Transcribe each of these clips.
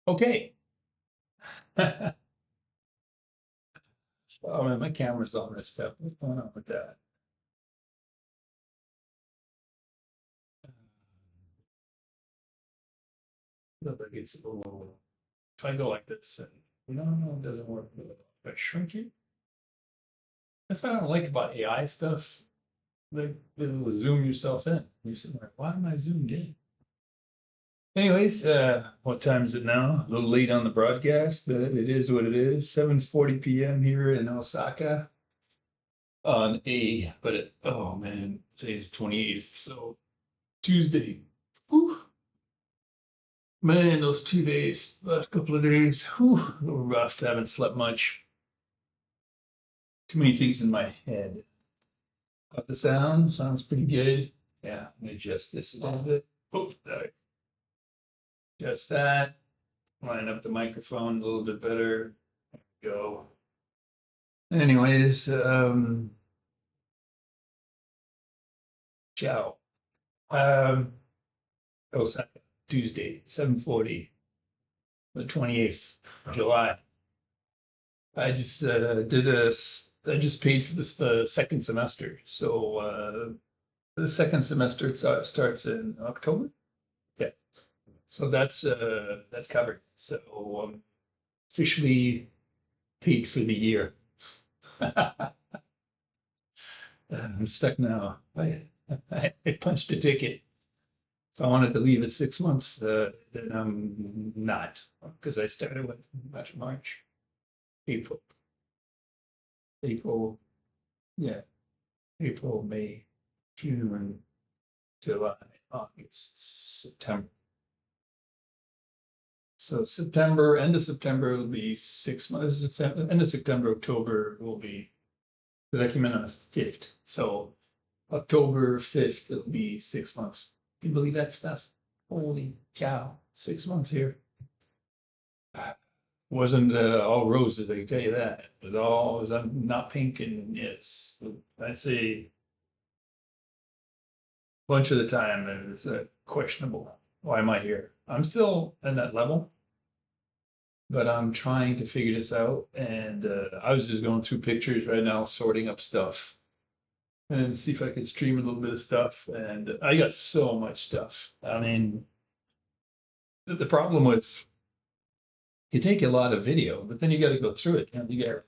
Okay. Oh man, my camera's all messed up. What's going on with that? Look like it's a little. If I go like this, and no, it doesn't work. If I shrink it, that's what I don't like about AI stuff. Like it'll zoom yourself in. You're sitting there, why am I zoomed in? Anyways, what time is it now? A little late on the broadcast, but it is what it is. 7:40 p.m. here in Osaka on oh man, today's 28th, so Tuesday. Whew. Man, those 2 days, last couple of days, whew, a little rough. I haven't slept much. Too many things in my head. Got the sound? Sounds pretty good. Yeah, let me adjust this a little bit. Oh, sorry. Adjust that. Line up the microphone a little bit better. Go. Anyways, ciao. Um, Osaka, Tuesday, 7:40, the 28th of July. I just paid for this the second semester. So the second semester starts in October. Yeah. So that's covered. So officially paid for the year. I'm stuck now. I punched a ticket. If I wanted to leave at 6 months, then I'm not because I started with March, April, April, yeah, April, May, June, July, August, September. So September, end of September will be 6 months. End of September, October will be because I came in on the 5th. So October 5th, it'll be 6 months. Can you believe that stuff? Holy cow, 6 months here. Wasn't all roses, I can tell you that. It was not pink, and yes, I'd say a bunch of the time it was questionable. Why am I here? I'm still at that level, but I'm trying to figure this out. And I was just going through pictures right now, sorting up stuff and see if I could stream a little bit of stuff. And I got so much stuff. I mean, the problem with you take a lot of video, but then you got to go through it. You get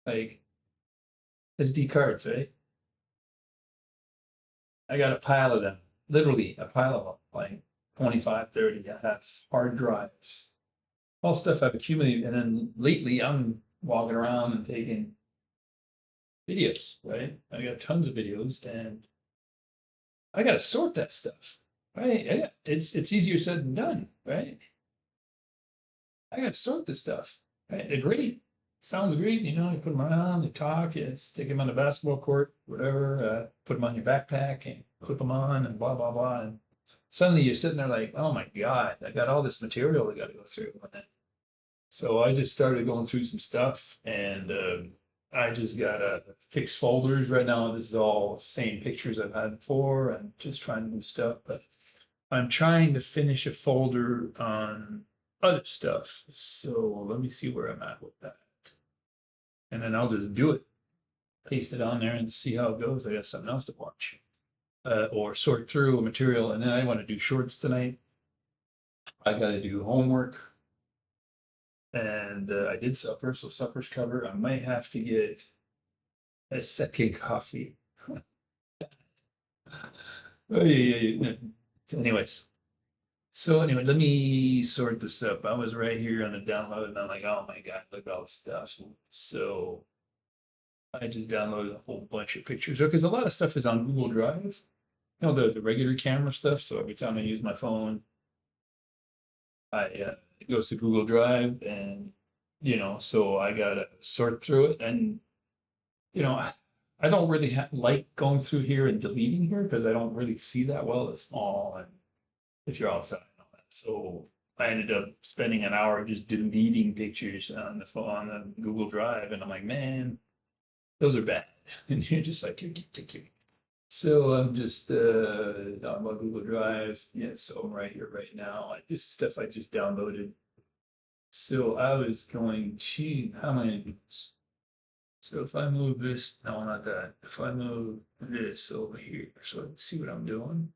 like SD cards, right? I got a pile of them, literally a pile of them, like 25, 30. I have hard drives, all stuff I've accumulated. And then lately I'm walking around and taking videos, right? I got tons of videos and I got to sort that stuff, right? It's easier said than done, right? I got to sort this stuff, right? They're great. Sounds great, you put them on, they talk, you stick them on the basketball court, whatever, put them on your backpack and clip them on and blah, blah, blah. And suddenly you're sitting there like, oh my God, I got all this material I got to go through. So I just started going through some stuff and I just got to fix folders right now. This is all same pictures I've had before and just trying to do stuff. But I'm trying to finish a folder on other stuff. So let me see where I'm at with that. And then I'll just do it, paste it on there and see how it goes. I got something else to watch. Or sort through a material. And then I want to do shorts tonight. I got to do homework. And I did supper, so supper's covered. I might have to get a second coffee. Oh, yeah. Anyways, so anyway, let me sort this up. I was right here on the download, and I'm like, oh my God, look at all this stuff. So I just downloaded a whole bunch of pictures because a lot of stuff is on Google Drive. The regular camera stuff. So every time I use my phone, it goes to Google Drive, and so I gotta sort through it, and you know, I don't really like going through here and deleting here because I don't really see that well. It's small, and if you're outside and all that. So I ended up spending an hour just deleting pictures on the phone on the Google Drive, and I'm like, man, those are bad. And you're just like, click, click, click. So I'm just talking about Google Drive. Yeah, so I'm right here right now. Just stuff I just downloaded. So I was going to, how am I gonna do this? So if I move this, no, not that. If I move this over here, so I can see what I'm doing.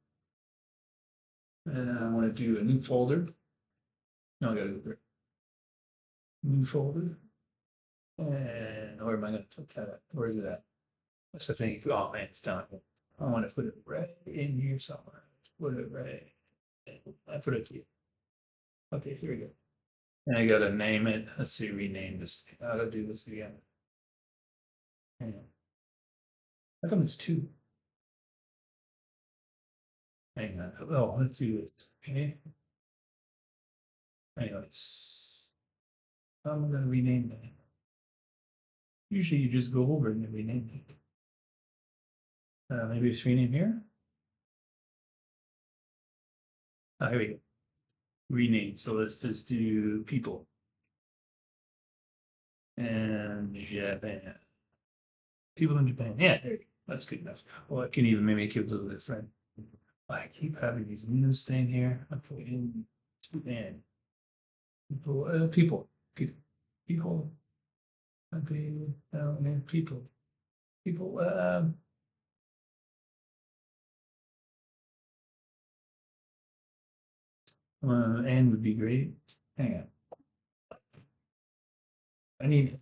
And then I want to do a new folder. No, I gotta go there. New folder. And where am I gonna put that at? Where is it at? That's the thing. Oh man, it's down here. I want to put it right in here somewhere. Put it right. I put it here. Okay, here we go. And I gotta name it. Let's see, rename this thing. How to do this again. Hang on. How come it's two? Hang on. Oh, let's do it. Okay. Anyways, I'm gonna rename that. Usually you just go over and rename it. Maybe it's rename here. Here we go. Rename. So let's just do people. And Japan. People in Japan. Yeah, there you go. That's good enough. Well, I can even maybe make it a little different. I keep having these news thing here. I put in Japan. People, people, people, people. And would be great. Hang on, I need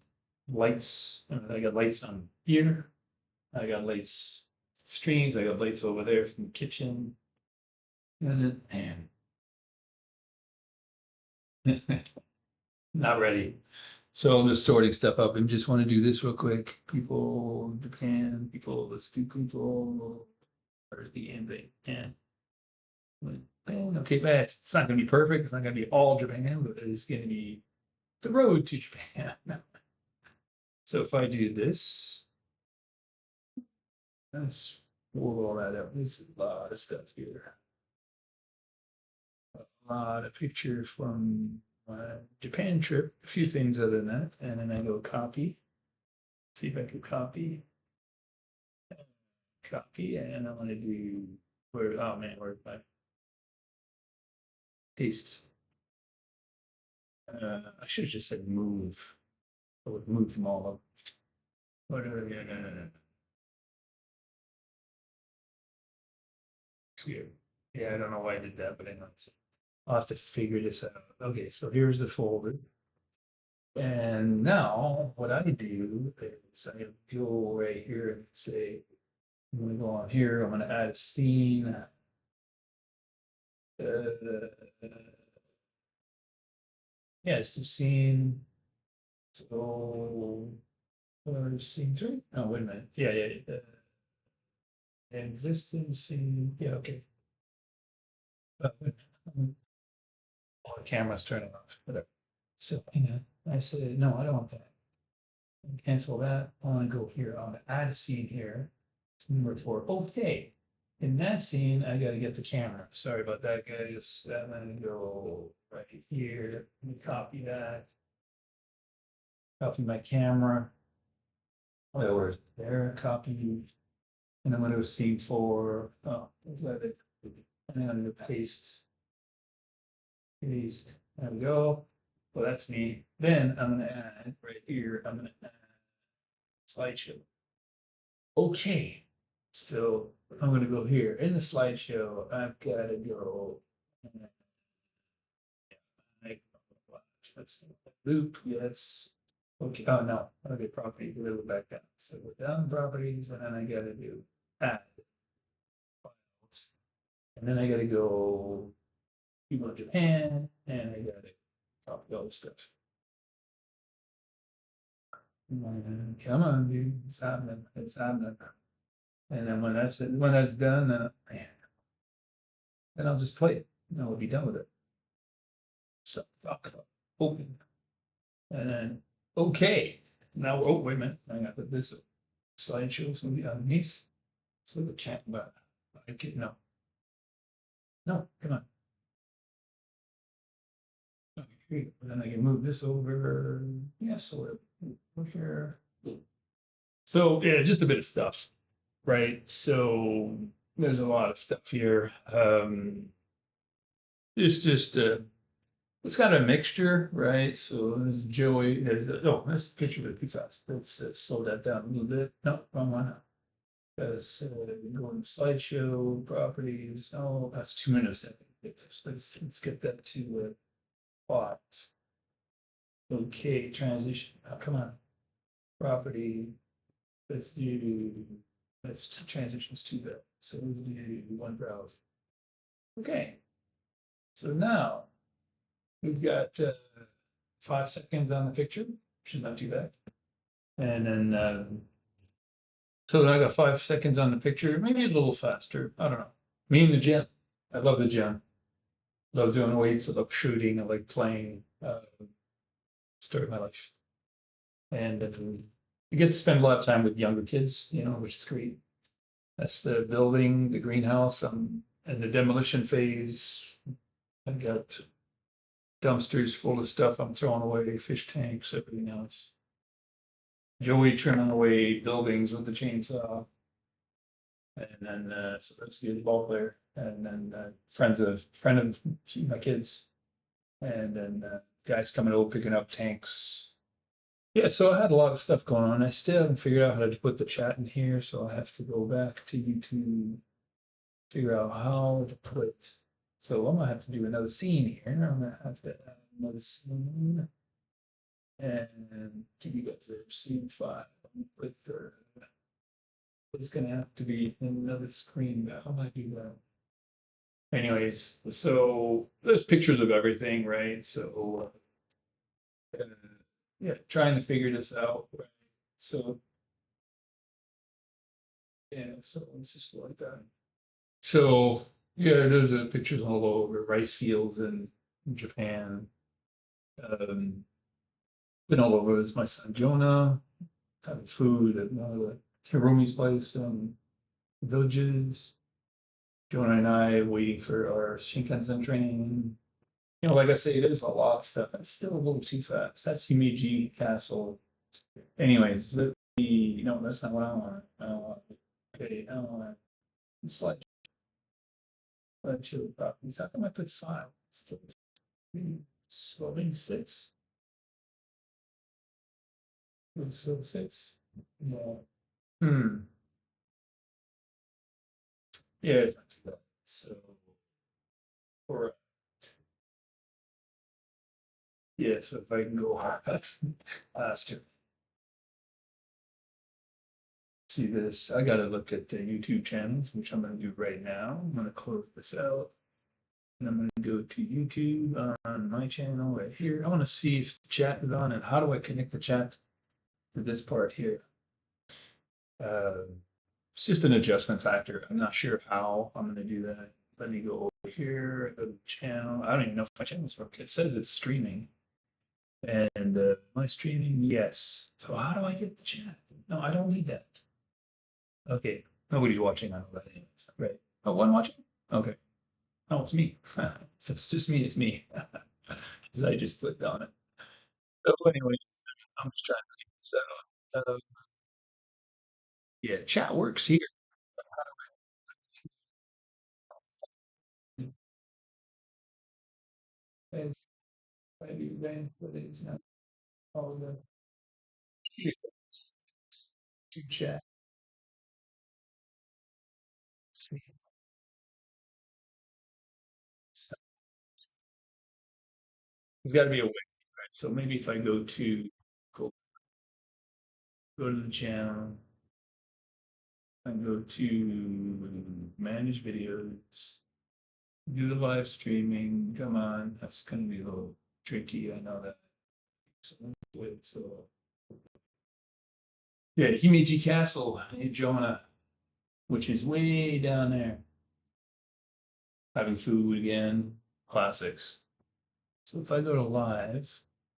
lights. I got lights on here. I got lights screens. I got lights over there from the kitchen. And then, man, not ready. So I'm just sorting stuff up and just want to do this real quick. People, Japan, people, let's do people. Where's the ending? And okay, but it's not going to be perfect. It's not going to be all Japan, but it's going to be the road to Japan. So if I do this, let's pull all that up. There's a lot of stuff here. A lot of pictures from my Japan trip. A few things other than that. And then I go copy. See if I can copy. Copy. And I want to do where, oh man, where my paste. I should have just said move. I would move them all up. Whatever. No. Weird. Yeah, I don't know why I did that, but anyways, I'll have to figure this out. Okay, so here's the folder. And now what I do is I go right here and say, I'm gonna go on here, I'm gonna add a scene. Uh, yeah, it's just scene. So scene three? Oh, wait a minute. Yeah. Existing scene. Yeah, okay. Wait a minute. Oh, the camera's turning off. Whatever. So hang on. I said, no, I don't want that. Cancel that. I want to go here. I want to add a scene here. It's number four. Okay. In that scene, I got to get the camera. Sorry about that, guys. I'm going to go right here. Let me copy that. Copy my camera. Oh, where's there? Copy. And I'm going to scene four. Oh, let it. And I'm going to paste. Paste. There we go. Well, that's me. Then I'm going to add right here. I'm going to add slideshow. Okay, so I'm gonna go here in the slideshow. I've got to go. Let's loop. Yes. Okay. Oh no. Okay. Property. A little back down. So we're down properties, and then I got to do add files, and then I got to go people in Japan, and I got to copy all the stuff. Come on, dude. It's happening. It's happening. And then when that's done, man, then I'll just play it. And we'll be done with it. So open. And then, okay. Now, oh, wait a minute. I got to put this slideshow is going to be underneath. So the chat, but I can, no. No, come on. Okay, then I can move this over. Yeah, so we're here. So, yeah, just a bit of stuff. right? So there's a lot of stuff here. It's just it's got a mixture, right? So there's Joey. Oh, that's the picture of it too fast. Let's slow that down a little bit. No, wrong one. Because go into slideshow properties. Oh, that's 2 minutes. Let's get that to 5. Okay, transition. Oh, come on, property. Let's do. Let's transitions to that. So we'll do one browser. Okay. So now we've got 5 seconds on the picture, which is not too bad. And then, so I got 5 seconds on the picture, maybe a little faster. I don't know. Me in the gym. I love the gym. Love doing weights. I love shooting. I like playing. Started my life. And you get to spend a lot of time with younger kids, which is great. That's the building, the greenhouse. I'm in the demolition phase. I've got dumpsters full of stuff I'm throwing away, fish tanks, everything else. Joey trimming away buildings with the chainsaw. And then so that's the ball player. And then friend of my kids. And then guys coming over picking up tanks. Yeah, so I had a lot of stuff going on. I still haven't figured out how to put the chat in here, so I have to go back to YouTube, figure out how to put. So I'm gonna have to do another scene here. I'm gonna have to add another scene. And you go to scene 5 with the it's gonna have to be another screen. How do I do that? Anyways, so there's pictures of everything, right? So uh, yeah, trying to figure this out. Right? So yeah, so it's just like that. So yeah, there's pictures all over rice fields in Japan. Um, been all over with my son Jonah, having food at Hiromi's place, villages. Jonah and I waiting for our Shinkansen training. Like I say, there's a lot of stuff. That's still a little too fast. That's Himeji Castle. Anyways, no, that's not what I want. Okay, I want it's like chill properties. How come I put 5? It's still so maybe 6. It was so 6. No. Hmm. Yeah, it's not too bad. So, or yeah, so if I can go faster. See this. I gotta look at the YouTube channels, which I'm gonna do right now. I'm gonna close this out. And I'm going to go to YouTube on my channel right here. I want to see if the chat is on and how do I connect the chat to this part here. It's just an adjustment factor. I'm not sure how I'm going to do that. Let me go over here, go to the channel. I don't even know if my channel's working. It says it's streaming. And my streaming, yes. So how do I get the chat? No, I don't need that. Okay, nobody's watching on that anyways. Right. Oh, one watching? Okay. Oh, it's me. If it's just me, it's me. Because I just clicked on it. So anyways, I'm just trying to figure this out. Yeah, chat works here. It's maybe advanced settings now. All the to chat. See. So there's got to be a way, right? So maybe if I go go to the channel and go to manage videos, do the live streaming. Come on, that's gonna be a little tricky. I know that. So wait, so yeah, Himeji Castle in Jonah, which is way down there. Having food again, classics. So if I go to live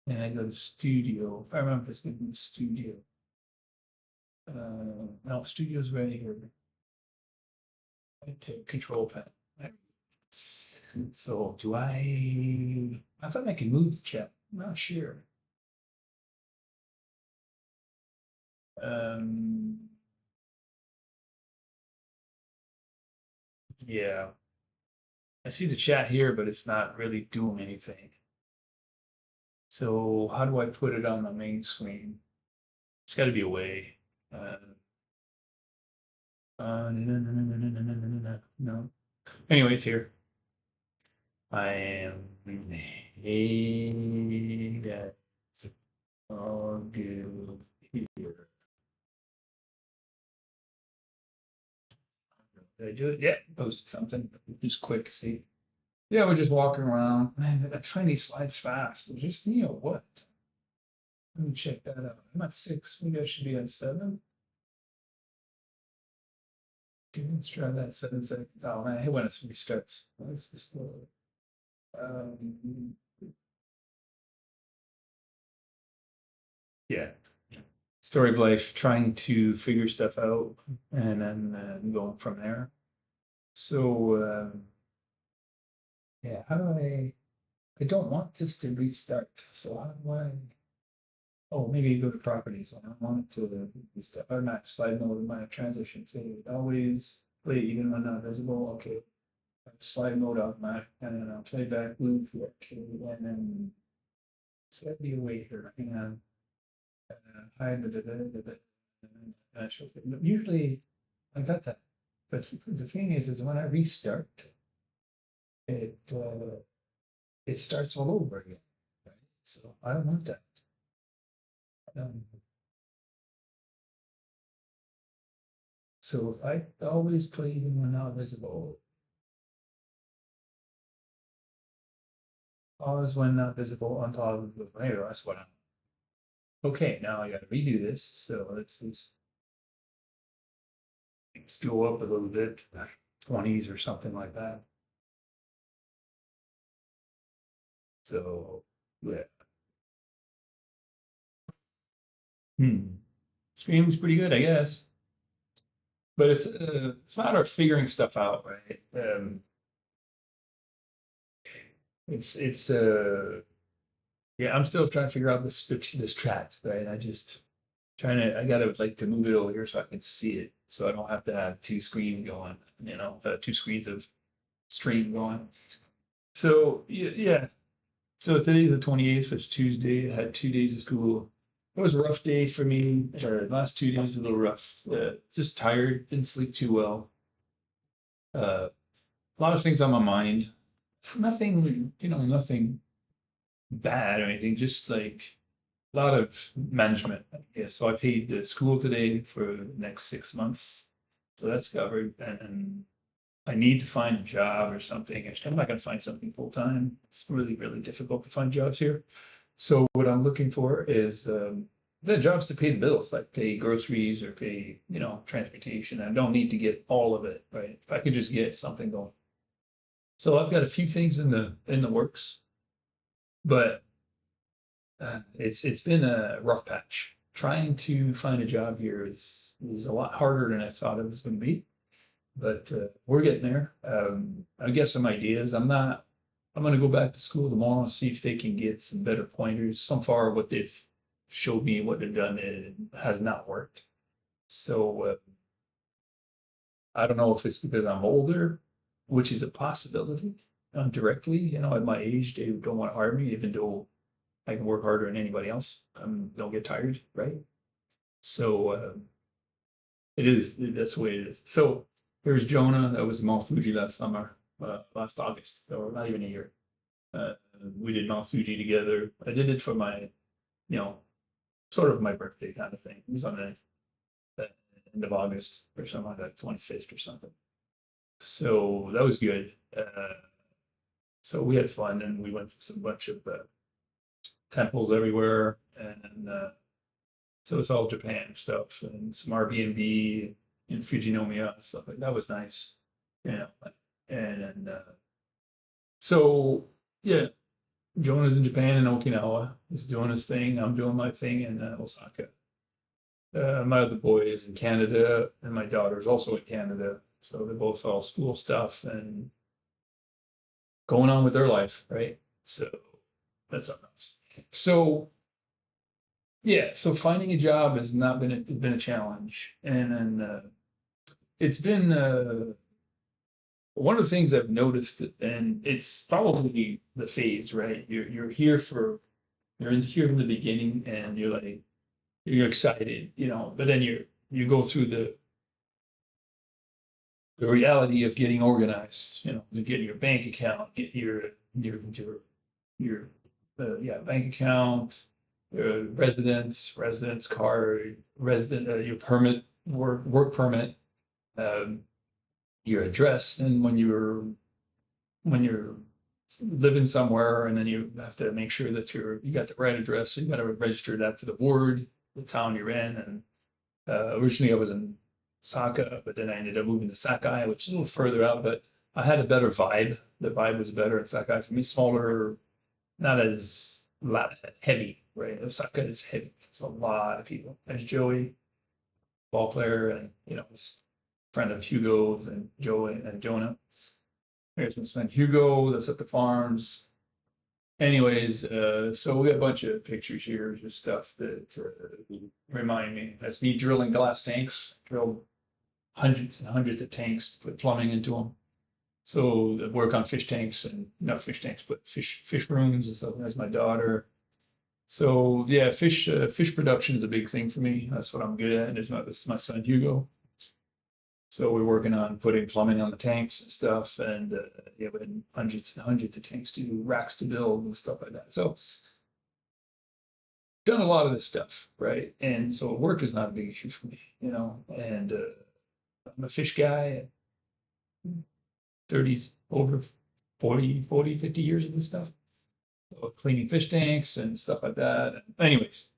and I go to studio, if I remember if it's going to be studio. No, studio's right here. I take control pen. Right. So do I thought I could move the chat. I'm not sure. Um, Yeah. I see the chat here, but it's not really doing anything. So how do I put it on the main screen? It's got to be a way. No, no, no, no, no, no, no, no, no, no. Anyway, it's here. I am hey that's all good here. Did I do it? Yeah, posted something. Just quick, see. Yeah, we're just walking around. Man, I find these slides fast. Just what? Let me check that out. I'm at 6. Maybe I should be at 7. Okay, let's try that 7 seconds. Oh man, I hate when it restarts. Let's just go. Um, yeah. Story of life, trying to figure stuff out and then going from there. So, yeah, how do I don't want this to restart. So how do I, oh, maybe you go to properties. I don't want it to restart. Or not, slide mode, my transition fade. Always play even when not visible. Okay. Slide mode automatic, and then I'll playback loop. Okay, and then it's gotta be a way here. Hang on. Hide usually I got that. But the thing is when I restart, it starts all over again. Right? So I don't want that. Um, so if I always play even when not visible, always when not visible on top of the layer, that's what I'm. Okay, now I gotta redo this. So let's go up a little bit, 20s or something like that. So yeah. Scream's pretty good, I guess. But it's a matter of figuring stuff out, right? It's yeah, I'm still trying to figure out this chat, right? I gotta like to move it over here so I can see it, so I don't have to have two screens going, two screens of stream going. So yeah. So today's the 28th. It's Tuesday. I had 2 days of school. It was a rough day for me. The last 2 days were a little rough. Just tired. Didn't sleep too well. A lot of things on my mind. Nothing, nothing bad or anything. Just like a lot of management. Yeah. So I paid the school today for the next 6 months. So that's covered. And I need to find a job or something. I'm not going to find something full time. It's really, really difficult to find jobs here. So what I'm looking for is the jobs to pay the bills, like pay groceries or pay, transportation. I don't need to get all of it, right? If I could just get something going. So I've got a few things in the works, but it's been a rough patch. Trying to find a job here is a lot harder than I thought it was going to be, but we're getting there. I get some ideas. I'm going to go back to school tomorrow and see if they can get some better pointers. So far, what they've showed me, what they've done, it has not worked. So I don't know if it's because I'm older, which is a possibility. Directly, at my age, they don't want to hire me, even though I can work harder than anybody else. Don't get tired, right? So it is. That's the way it is. So there's Jonah. That was Mount Fuji last summer, last August, or not even a year. Uh, we did Mount Fuji together. I did it for my, you know, sort of my birthday kind of thing. It was on the end of August or something like that, 25th or something. So that was good. So we had fun and we went to some bunch of temples everywhere, and so it's all Japan stuff and some Airbnb in Fujinomiya and stuff like that was nice. Yeah, and so yeah, Jonah's in Japan and Okinawa. He's doing his thing. I'm doing my thing in Osaka. My other boy is in Canada, and my daughter's also in Canada. So they're both all school stuff and going on with their life, right? So that's something else. So yeah, so finding a job has not been a challenge, and then it's been one of the things I've noticed, and it's probably the phase, right? You're here for you're in here from the beginning, and you're like you're excited, but then you go through the reality of getting organized, to get your bank account, get your yeah, bank account, residence card, your permit, work permit, um, your address, and when you're living somewhere, and then you have to make sure that you got the right address, so you got to register that to the board, the town you're in, and originally I was in Osaka, but then I ended up moving to Sakai, which is a little further out, but I had a better vibe. The vibe was better in Sakai for me, smaller, not as lot heavy, right? Osaka is heavy. It's a lot of people. There's Joey, ball player, and just friend of Hugo and Joe and Jonah. Here's my son Hugo that's at the farms. Anyways, so we got a bunch of pictures here, just stuff that remind me. That's me drilling glass tanks. Drilled hundreds and hundreds of tanks to put plumbing into them. So I work on fish tanks, and not fish tanks, but fish rooms and stuff. That's my daughter. So yeah, fish production is a big thing for me. That's what I'm good at. This is my son Hugo. So we're working on putting plumbing on the tanks and stuff, and yeah, we had hundreds and hundreds of tanks to do, racks to build and stuff like that. So done a lot of this stuff, right? And so work is not a big issue for me, And I'm a fish guy, 30s, over 50 years of this stuff. So cleaning fish tanks and stuff like that. Anyways,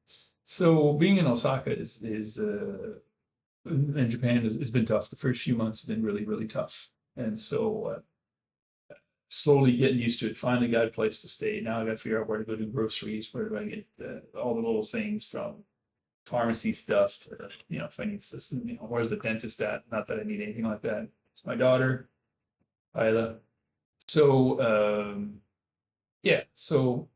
so being in Osaka is in Japan has been tough. The first few months have been really, really tough. And so slowly getting used to it. Finally got a place to stay. Now I got to figure out where to go do groceries. Where do I get all the little things from pharmacy stuff to, if I need this, where's the dentist at? Not that I need anything like that. It's my daughter, Isla. So, yeah, so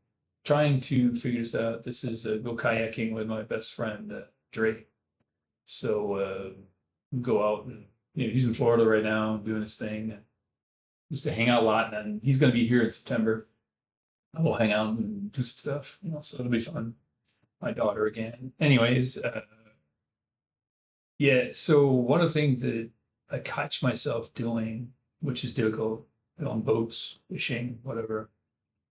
trying to figure this out. This is go kayaking with my best friend, Dre. So, go out and, he's in Florida right now doing his thing. Used to hang out a lot, and then he's going to be here in September. We'll hang out and do some stuff, so it'll be fun. My daughter again. Anyways, yeah, so one of the things that I catch myself doing, which is difficult, on boats, fishing, whatever.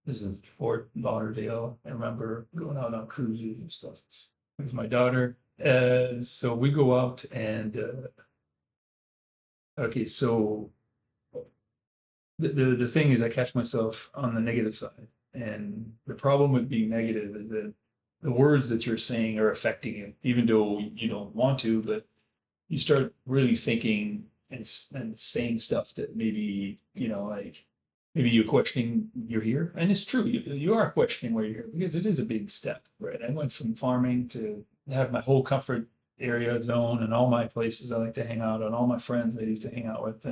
This is Fort Lauderdale. I remember going out on cruises and stuff with my daughter. So we go out and okay, so the thing is I catch myself on the negative side. And the problem with being negative is that the words that you're saying are affecting you, even though you don't want to, but you start really thinking and saying stuff that maybe, like maybe you're questioning you're here. And it's true, you are questioning where you're here because it is a big step, right? I went from farming to have my whole comfort area zone and all my places I like to hang out on, all my friends I used to hang out with.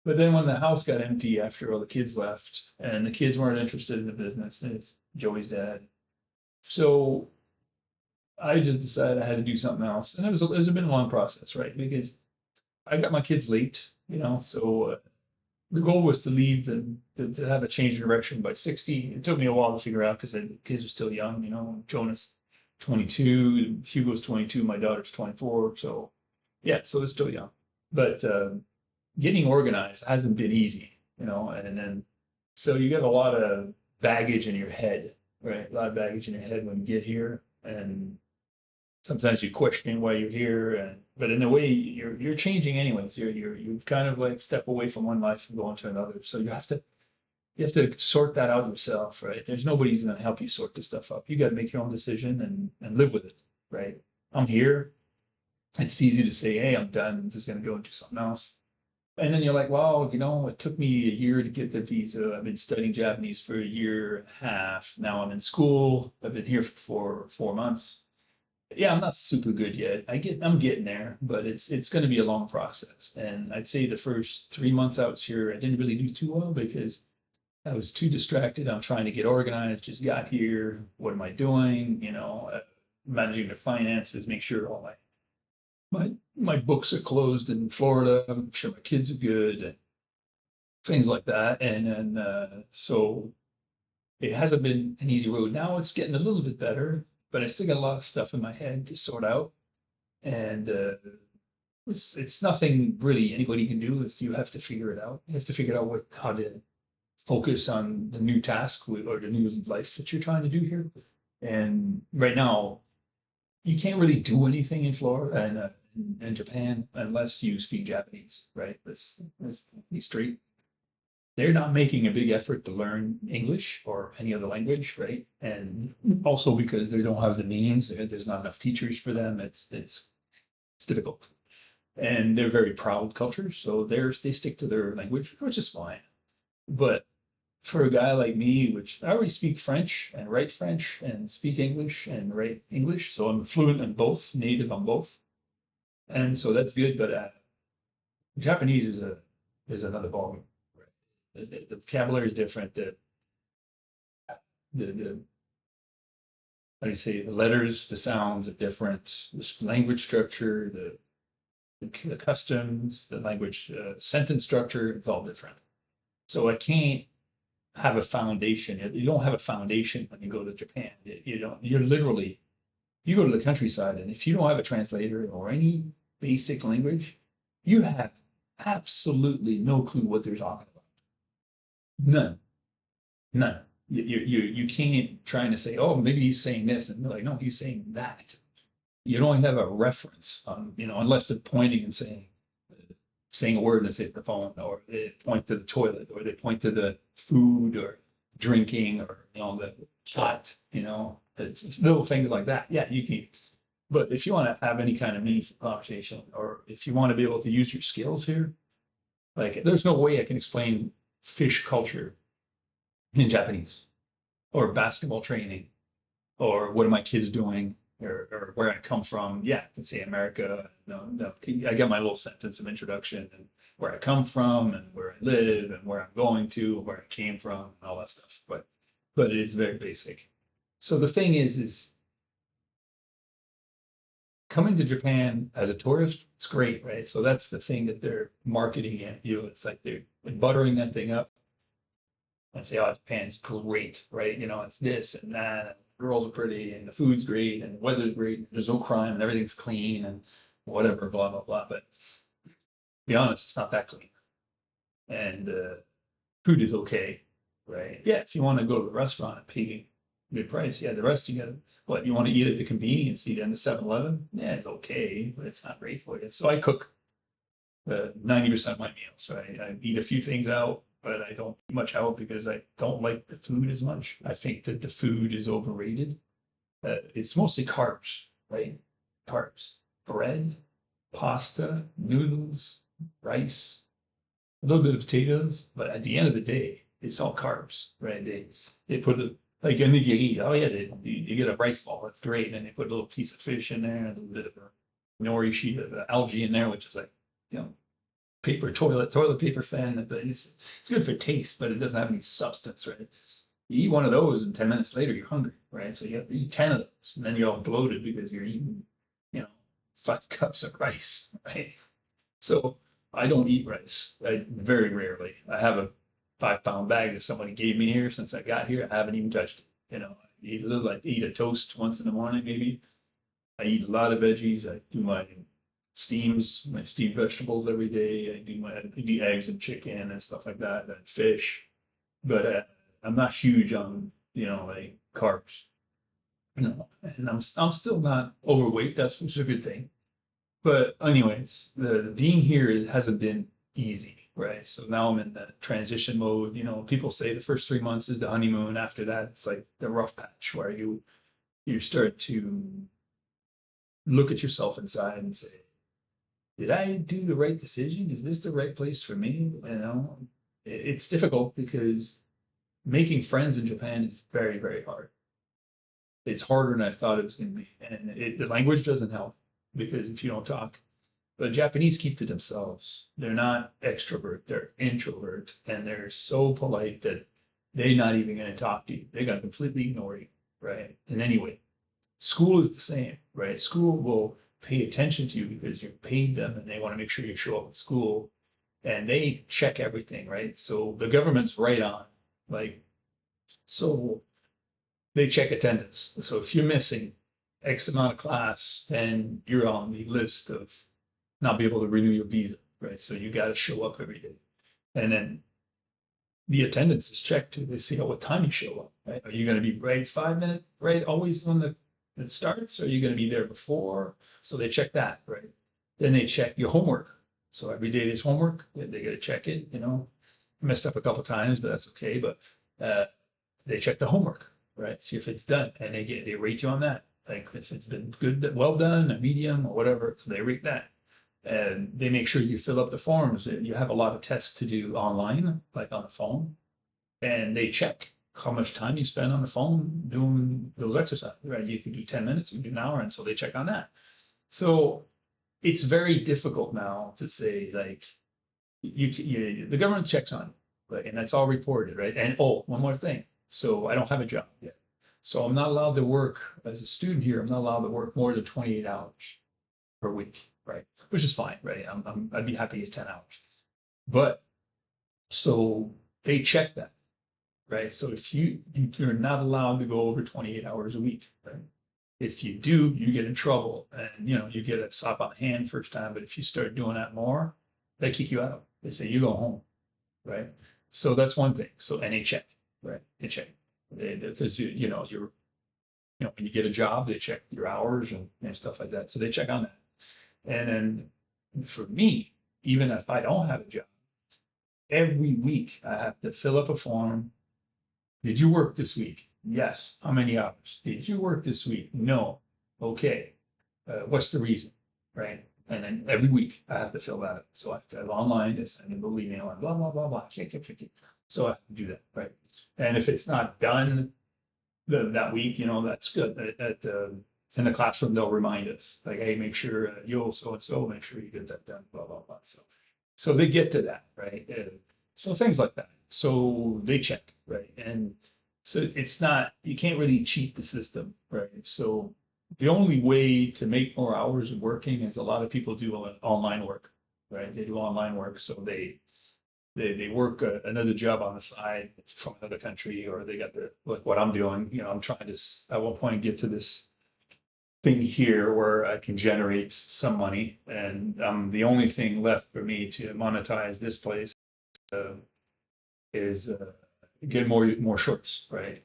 But then when the house got empty after all the kids left and the kids weren't interested in the business, and it's Joey's dad. So I just decided I had to do something else. And it was been a long process, right? Because I got my kids late, so the goal was to leave and to have a change in direction by 60. It took me a while to figure out because the kids were still young, Jonas 22, Hugo's 22, my daughter's 24. So yeah, so they're still young. But getting organized hasn't been easy, and then so you get a lot of baggage in your head, right? A lot of baggage in your head when you get here, and sometimes you're questioning why you're here, but in a way you're changing anyways. You've kind of like step away from one life and go into another. So you have to sort that out yourself, right? There's nobody's going to help you sort this stuff up. You got to make your own decision and live with it, right? I'm here. It's easy to say, hey, I'm done. I'm just going to go and do something else. And then you're like, well, it took me a year to get the visa. I've been studying Japanese for a year and a half. Now I'm in school. I've been here for 4 months. Yeah, I'm not super good yet. I'm getting there, but it's going to be a long process. And I'd say the first 3 months I was here, I didn't really do too well because I was too distracted. I'm trying to get organized. Just got here. What am I doing? Managing the finances, make sure all my books are closed in Florida. I'm sure my kids are good. things like that. And then, so it hasn't been an easy road. Now it's getting a little bit better, but I still got a lot of stuff in my head to sort out. And it's nothing really anybody can do. Is you have to figure it out. You have to figure out how to focus on the new task or the new life that you're trying to do here. And right now, you can't really do anything in Florida and in Japan unless you speak Japanese, right? That's be straight. They're not making a big effort to learn English or any other language, right? And also because they don't have the means, there's not enough teachers for them. It's difficult, and they're very proud culture, so they stick to their language, which is fine. But for a guy like me, which I already speak French and write French and speak English and write English, so I'm fluent in both, native on both, and so that's good. But Japanese is another ballgame. Right? The vocabulary is different. The how do you say, the letters, the sounds are different. The language structure, the customs, the language sentence structure, it's all different. So I can't have a foundation. You don't have a foundation when you go to Japan. You don't. You're literally you go to the countryside, and if you don't have a translator or any basic language, you have absolutely no clue what they're talking about. None, none. You can't trying to say, oh, maybe he's saying this, and they're like, no, he's saying that. You don't have a reference on, unless they're pointing and saying a word and it's hit the phone, or they point to the toilet, or they point to the food or drinking, or the hot, it's little things like that. Yeah, you can. But if you want to have any kind of meaningful conversation, or if you want to be able to use your skills here, like there's no way I can explain fish culture in Japanese, or basketball training, or what are my kids doing, or where I come from. Yeah, let's say America. No, no, I got my little sentence of introduction and where I come from and where I live and where I'm going to, and where I came from, and all that stuff. But it's very basic. So the thing is coming to Japan as a tourist, it's great, right? So that's the thing that they're marketing at you. It's like they're buttering that thing up and say, oh, Japan's great, right? It's this and that, and girls are pretty, and the food's great, and the weather's great, and there's no crime, and everything's clean, and whatever, blah blah blah. But to be honest, it's not that clean, and food is okay, right? Yeah, if you want to go to the restaurant and pay a good price, yeah, the rest you got. What you want to eat at the convenience, eat in the 7-Eleven? Yeah, it's okay, but it's not great for you. So I cook 90% of my meals, right? I eat a few things out, but I don't eat much out because I don't like the food as much. I think that the food is overrated. It's mostly carbs, right? Carbs, bread, pasta, noodles, rice, a little bit of potatoes, but at the end of the day, it's all carbs, right? They put it like in the nigiri. Oh yeah, you get a rice ball. That's great. And they put a little piece of fish in there, a little bit of a nori sheet of algae in there, which is like paper toilet paper fan. It's good for taste, but it doesn't have any substance, right? You eat one of those, and 10 minutes later you're hungry, right? So you have to eat 10 of those, and then you're all bloated because you're eating, you know, 5 cups of rice, right? So I don't eat rice. I very rarely. I have a 5 pound bag that somebody gave me here since I got here. I haven't even touched it. I eat a little. I eat a toast once in the morning, maybe. I eat a lot of veggies. I do my steamed vegetables every day. I do eggs and chicken and stuff like that, and fish. But I'm not huge on like carbs. And I'm still not overweight. That's which is a good thing. But anyways, the being here it hasn't been easy, right? So now I'm in the transition mode. People say the first 3 months is the honeymoon. After that, it's like the rough patch where you start to look at yourself inside and say, did I do the right decision? Is this the right place for me? It's difficult because making friends in Japan is very, very hard. It's harder than I thought it was going to be. And the language doesn't help because if you don't talk, the Japanese keep to themselves. They're not extrovert, they're introvert. And they're so polite that they're not even going to talk to you. They're going to completely ignore you, right? And anyway, school is the same, right? School will pay attention to you because you paid them and they want to make sure you show up at school. and they check everything, right? So the government's right on, like, so they check attendance. So if you're missing X amount of class, then you're on the list of not be able to renew your visa, right? So you got to show up every day. And then the attendance is checked too. They see what time you show up, right? Are you going to be right 5 minutes, right? Always when it starts? Or are you going to be there before? So they check that, right? Then they check your homework. So every day there's homework. They got to check it, Messed up a couple times, but that's okay. But they check the homework, right? See if it's done, and they rate you on that. Like if it's been good, well done, a medium, or whatever, so they rate that. And they make sure you fill up the forms. You have a lot of tests to do online, like on the phone, and they check how much time you spend on the phone doing those exercises, right? You can do 10 minutes, you can do an hour, and so they check on that. So it's very difficult now to say like the government checks on you, right? And that's all reported, right? And oh, one more thing. So I don't have a job yet. So I'm not allowed to work as a student here. I'm not allowed to work more than 28 hours per week, right? Which is fine, right? I'd be happy at 10 hours. But so they check that, right? So if you're not allowed to go over 28 hours a week, right? If you do, you get in trouble, and you get a slap on the hand first time. But if you start doing that more, they kick you out. They say you go home, right? So that's one thing. So and they check, right? They check because you're when you get a job, they check your hours and stuff like that. So they check on that. And then for me, even if I don't have a job, every week I have to fill up a form. Did you work this week? Yes. How many hours? Did you work this week? No. Okay. What's the reason? Right. And then every week I have to fill that out. So I have to have online, just send a little email and blah, blah, blah, blah. Check, check, check, check. So I have to do that. Right. And if it's not done that week, that's good. In the classroom, they'll remind us, like, hey, make sure you'll so and so, make sure you get that done, blah, blah, blah. So they get to that, right? So things like that. So they check, right? And so it's not, you can't really cheat the system, right? So the only way to make more hours of working is a lot of people do online work, right? They do online work. So they work another job on the side from another country, or they got like what I'm doing. I'm trying to at one point get to this thing here where I can generate some money, and the only thing left for me to monetize this place is get more shorts, right?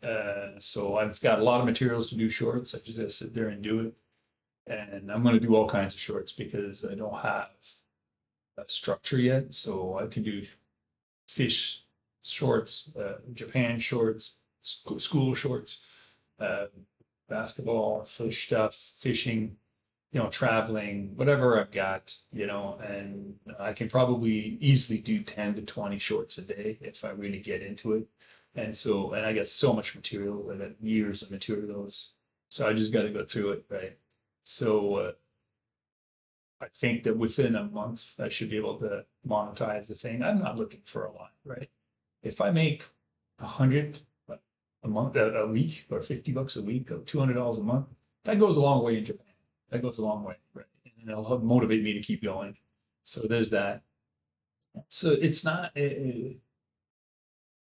So I've got a lot of materials to do shorts. I just gotta sit there and do it, and I'm going to do all kinds of shorts because I don't have a structure yet. So I can do fish shorts, Japan shorts, school shorts, uh, basketball, fish stuff, fishing, traveling, whatever I've got, and I can probably easily do 10 to 20 shorts a day if I really get into it. And I got so much material, I got years of materials. So I just got to go through it, right? So I think that within a month, I should be able to monetize the thing. I'm not looking for a lot, right? If I make 100 a month, a week, or $50 a week, or $200 a month, that goes a long way in Japan. That goes a long way, right? And it'll help motivate me to keep going. So there's that. So it's not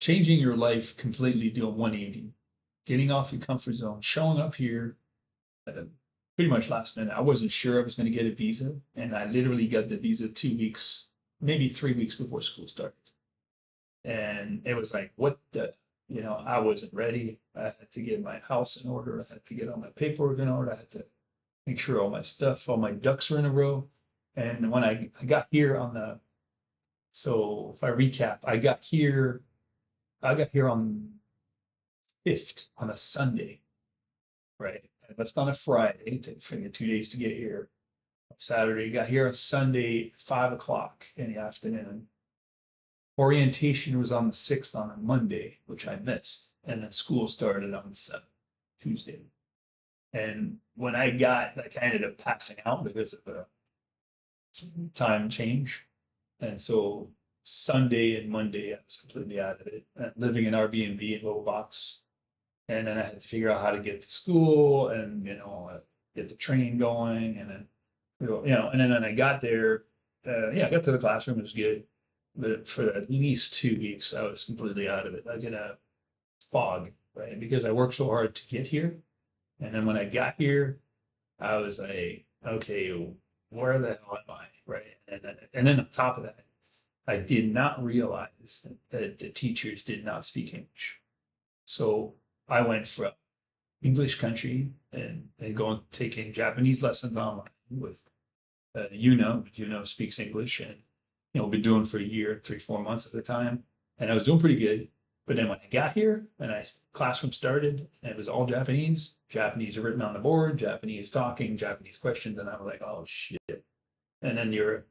changing your life completely, doing 180, getting off your comfort zone, showing up here pretty much last minute. I wasn't sure I was going to get a visa, and I literally got the visa 2 weeks, maybe 3 weeks before school started. And it was like, what the, I wasn't ready. I had to get my house in order. I had to get all my paperwork in order. I had to make sure all my stuff, all my ducks were in a row. And when I got here so if I recap, I got here on 5th on a Sunday, right? That's on a Friday. It took me 2 days to get here. Saturday, got here on Sunday, 5 o'clock in the afternoon. Orientation was on the 6th on a Monday, which I missed. And then school started on the 7th, Tuesday. And when I ended up passing out because of the time change. And so Sunday and Monday, I was completely out of it. Living in Airbnb in a little box. And then I had to figure out how to get to school and, get the train going. And then, and then when I got there, I got to the classroom, it was good. but for at least 2 weeks, I was completely out of it. I get a fog, right? Because I worked so hard to get here. And then when I got here, I was like, okay, where the hell am I? Right. And then on top of that, I did not realize that the teachers did not speak English. So I went from English country and going taking Japanese lessons online with Yuna speaks English and been doing for a year, 3, 4 months at the time, and I was doing pretty good. But then when I got here and classroom started, and it was all Japanese, Japanese written on the board, Japanese talking, Japanese questions, and I was like, oh shit. And then you're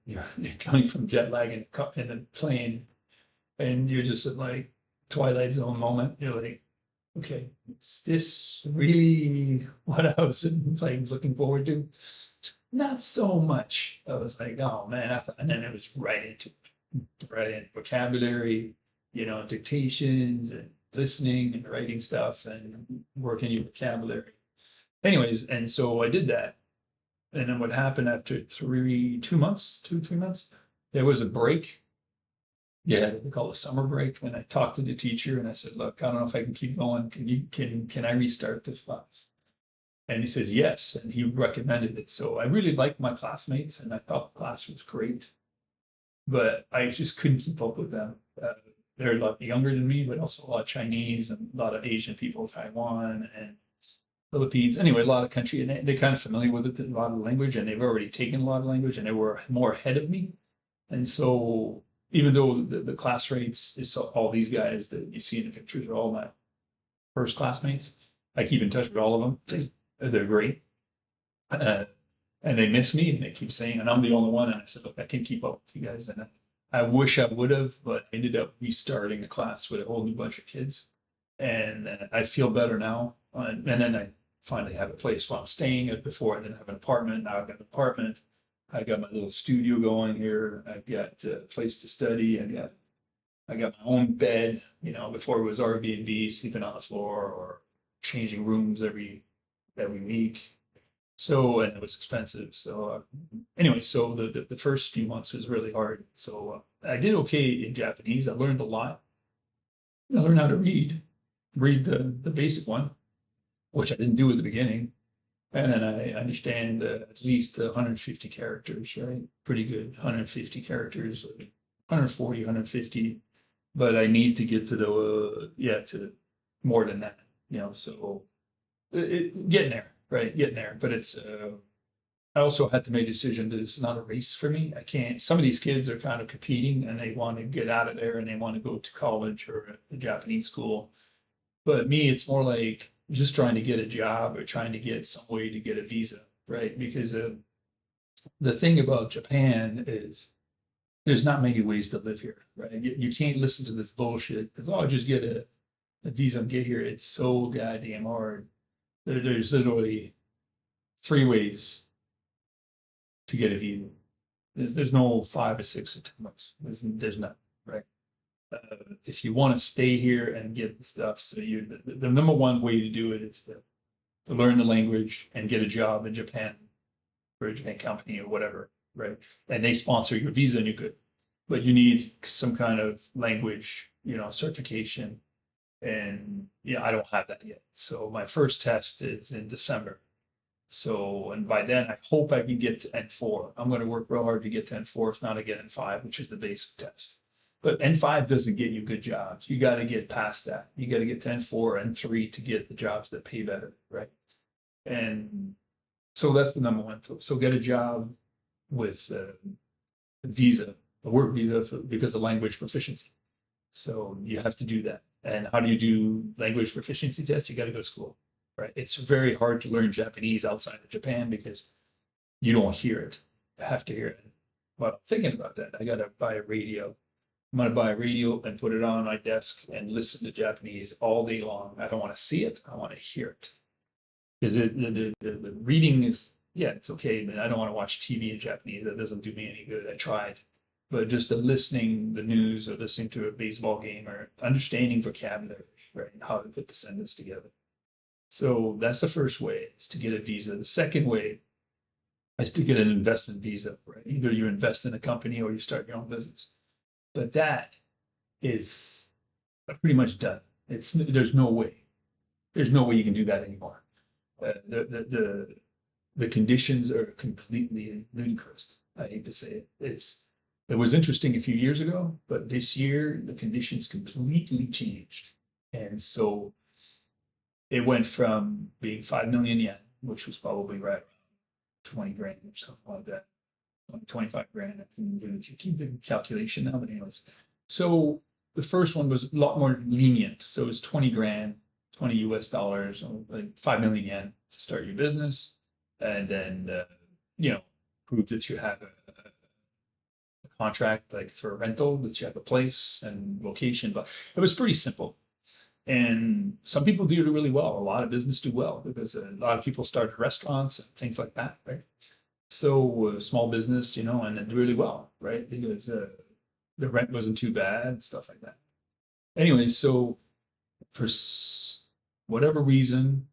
coming from jet lag in the plane, and you're just at like Twilight Zone moment. You're like, okay, is this really what I was like looking forward to? Not so much. I was like, oh man, and then it was right into right in vocabulary, dictations and listening and writing stuff and working your vocabulary. Anyways, and so I did that. And then what happened after 2 months, there was a break. Yeah, they call it a summer break. And I talked to the teacher and I said, look, I don't know if I can keep going. Can I restart this class? And he says yes, and he recommended it. So I really liked my classmates, and I thought the class was great, but I just couldn't keep up with them. They're a lot younger than me, but also a lot of Chinese and a lot of Asian people, Taiwan and Philippines. Anyway, a lot of country, and they're kind of familiar with it, a lot of language, and they've already taken a lot of language, and they were more ahead of me. And so, even though the class rates is all these guys that you see in the pictures are all my first classmates, I keep in touch with all of them. They're great. Uh, and they miss me and they keep saying, and I'm the only one. And I said, look, I can't keep up with you guys. And I wish I would have, but I ended up restarting the class with a whole new bunch of kids. And I feel better now. And then I finally have a place where I'm staying. Before I didn't have an apartment. Now I've got an apartment. I got my little studio going here. I've got a place to study. I got my own bed. Before it was Airbnb, sleeping on the floor or changing rooms every week. So, and it was expensive. So, anyway, so the first few months was really hard. So, I did okay in Japanese. I learned a lot. I learned how to read the basic one, which I didn't do at the beginning. And then I understand at least 150 characters, right? Pretty good, 150 characters, 140, 150. But I need to get to to more than that, so getting there, right? Getting there. But I also had to make a decision that it's not a race for me. I can't, some of these kids are kind of competing and they want to get out of there and they want to go to college or a Japanese school. But me, it's more like just trying to get a job or trying to get some way to get a visa, right? Because the thing about Japan is there's not many ways to live here, right? You can't listen to this bullshit. Oh, just get a visa and get here. It's so goddamn hard. There's literally 3 ways to get a visa. There's no 5 or 6 or 10 months. There's none, right? If you want to stay here and get the stuff, so the number one way to do it is to learn the language and get a job in Japan for a Japan company or whatever, right? And they sponsor your visa and you're good. But you need some kind of language, certification. And I don't have that yet. So my first test is in December. So, and by then I hope I can get to N4. I'm going to work real hard to get to N4, if not I get N5, which is the basic test. But N5 doesn't get you good jobs. You got to get past that. You got to get to N4 and 3 to get the jobs that pay better, right? And so that's the number one. So get a job with a visa, a work visa because of language proficiency. So you have to do that. And how do you do language proficiency tests? You got to go to school, right? It's very hard to learn Japanese outside of Japan because you don't hear it. You have to hear it. Well, I'm thinking about that. I got to buy a radio. I'm going to buy a radio and put it on my desk and listen to Japanese all day long. I don't want to see it. I want to hear it. Because the reading is, yeah, it's okay, but I don't want to watch TV in Japanese. That doesn't do me any good. I tried. But just the listening the news or listening to a baseball game or understanding vocabulary, right? How to put the sentence together. So that's the first way, is to get a visa. The second way is to get an investment visa, right? Either you invest in a company or you start your own business. but that is pretty much done. There's no way. There's no way you can do that anymore. The conditions are completely ludicrous. I hate to say it. It was interesting a few years ago, but this year the conditions completely changed. And so it went from being 5 million yen, which was probably right around 20 grand or something like that, 25 grand. I can keep the calculation now, but anyways. So the first one was a lot more lenient. So it was 20 grand, 20 US dollars, like 5 million yen to start your business. And then, prove that you have a contract, like for a rental, that you have a place and location. But it was pretty simple. And some people do it really well. A lot of business do well because a lot of people started restaurants and things like that, right? So small business, and it did really well, right? Because the rent wasn't too bad, stuff like that. Anyways, so for whatever reason,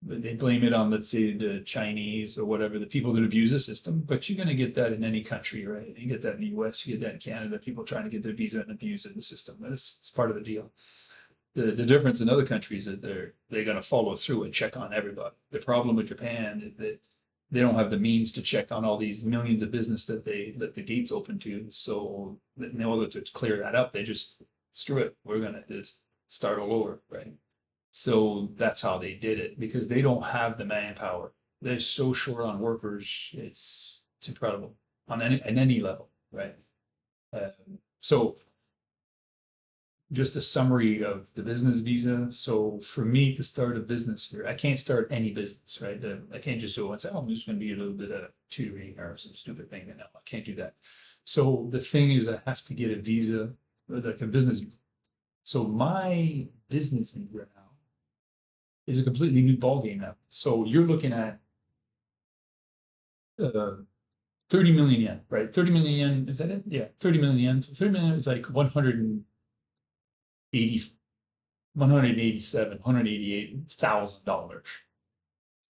they blame it on, let's say, the Chinese or whatever, the people that abuse the system. But you're going to get that in any country, right? You get that in the US, you get that in Canada, people trying to get their visa and abuse the system. That's part of the deal. The difference in other countries is they're going to follow through and check on everybody. The problem with Japan is that they don't have the means to check on all these millions of business that they let the gates open to. So in order to clear that up, they just screw it. We're going to just start all over, right? So that's how they did it because they don't have the manpower. They're so short on workers. It's incredible on any level, right? So just a summary of the business visa. So for me to start a business here, I can't start any business, right? I can't just go and say, oh, I'm just going to be a little bit of tutoring or some stupid thing. No, I can't do that. So the thing is, I have to get a visa, like a business visa. So my business visa now is a completely new ballgame now. So you're looking at 30 million yen, right? 30 million yen, is that it? Yeah, 30 million yen. So 30 million is like 188,000 dollars.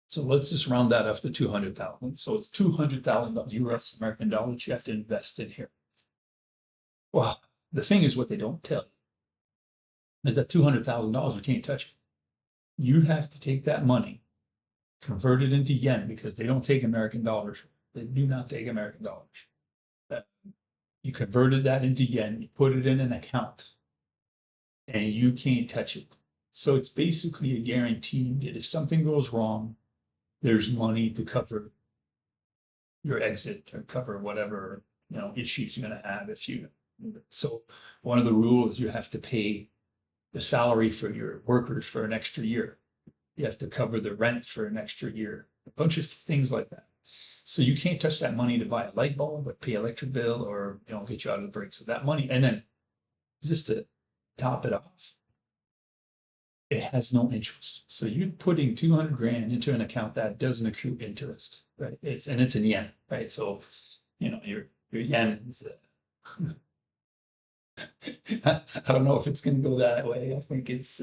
So let's just round that up to 200,000. So it's 200,000 US American dollars you have to invest in here. Well, the thing is, what they don't tell you is that $200,000 you can't touch it. You have to take that money, convert it into yen because they don't take American dollars. They do not take American dollars. You converted that into yen, you put it in an account, and you can't touch it. So it's basically a guarantee that if something goes wrong, there's money to cover your exit or cover whatever issues you're going to have if you. So one of the rules, you have to pay the salary for your workers for an extra year. You have to cover the rent for an extra year. A bunch of things like that. So you can't touch that money to buy a light bulb, but pay electric bill, or get you out of the break. So that money, and then just to top it off, it has no interest. So you're putting 200 grand into an account that doesn't accrue interest, right? It's in yen, right? So your yen is. I don't know if it's going to go that way. I think it's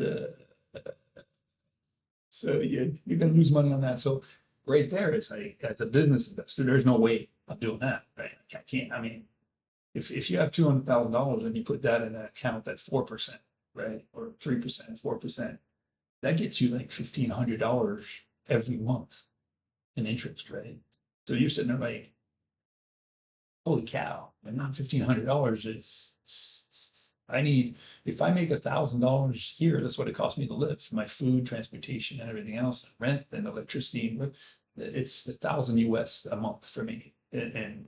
so you're going to lose money on that. So right there, it's like, as a business investor, there's no way I'm doing that, right? I can't. I mean, if you have $200,000 and you put that in an account at 4%, right, or 3%, 4%, that gets you like $1,500 every month in interest, right? So you're sitting there like, holy cow! And not $1,500 is. I need, if I make $1,000 here, that's what it costs me to live, my food, transportation, and everything else, rent and electricity. It's 1,000 US a month for me in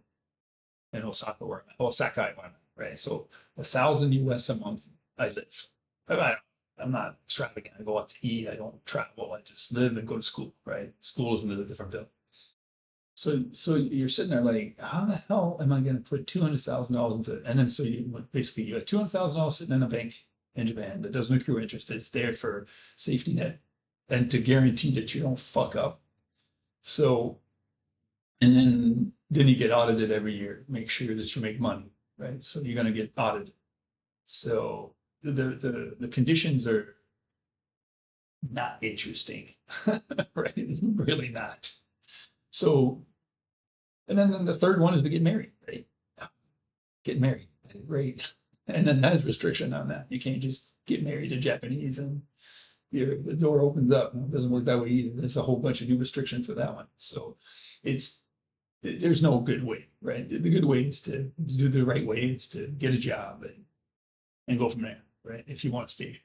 Osaka, Osaka, right? So 1,000 US a month I live. I'm not extravagant. I go out to eat. I don't travel. I just live and go to school, right? School is in a different bill. So you're sitting there like, how the hell am I going to put $200,000 into it? And then so you basically you have $200,000 sitting in a bank in Japan that doesn't accrue interest. It's there for safety net and to guarantee that you don't fuck up. So, and then you get audited every year, make sure that you make money, right? So you're going to get audited. So the conditions are not interesting, right? Really not. So, and then the third one is to get married, right? Get married. great. And then there's restriction on that. You can't just get married to Japanese and the door opens up. It doesn't work that way either. There's a whole bunch of new restriction for that one. So it's there's no good way, right? The good way is to do the right way is to get a job and go from there, right? If you want to stay.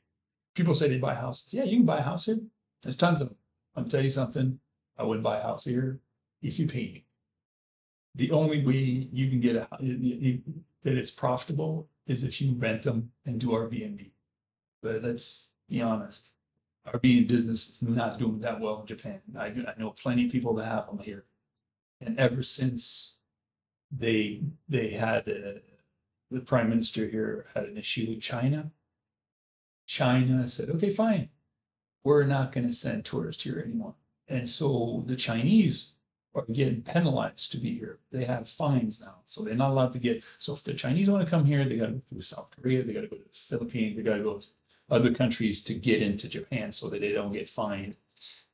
People say they buy houses. Yeah, you can buy a house here. There's tons of them. I'll tell you something. I wouldn't buy a house here if you pay me. The only way you can get that it's profitable is if you rent them and do Airbnb. But let's be honest, Airbnb business is not doing that well in Japan. I know plenty of people that have them here, and ever since they had the prime minister here had an issue with China. China said, okay, fine, we're not going to send tourists here anymore. And so the Chinese are getting penalized to be here. They have fines now. So they're not allowed to get. So if the Chinese want to come here, they got to go through South Korea, they got to go to the Philippines, they got to go to other countries to get into Japan so that they don't get fined.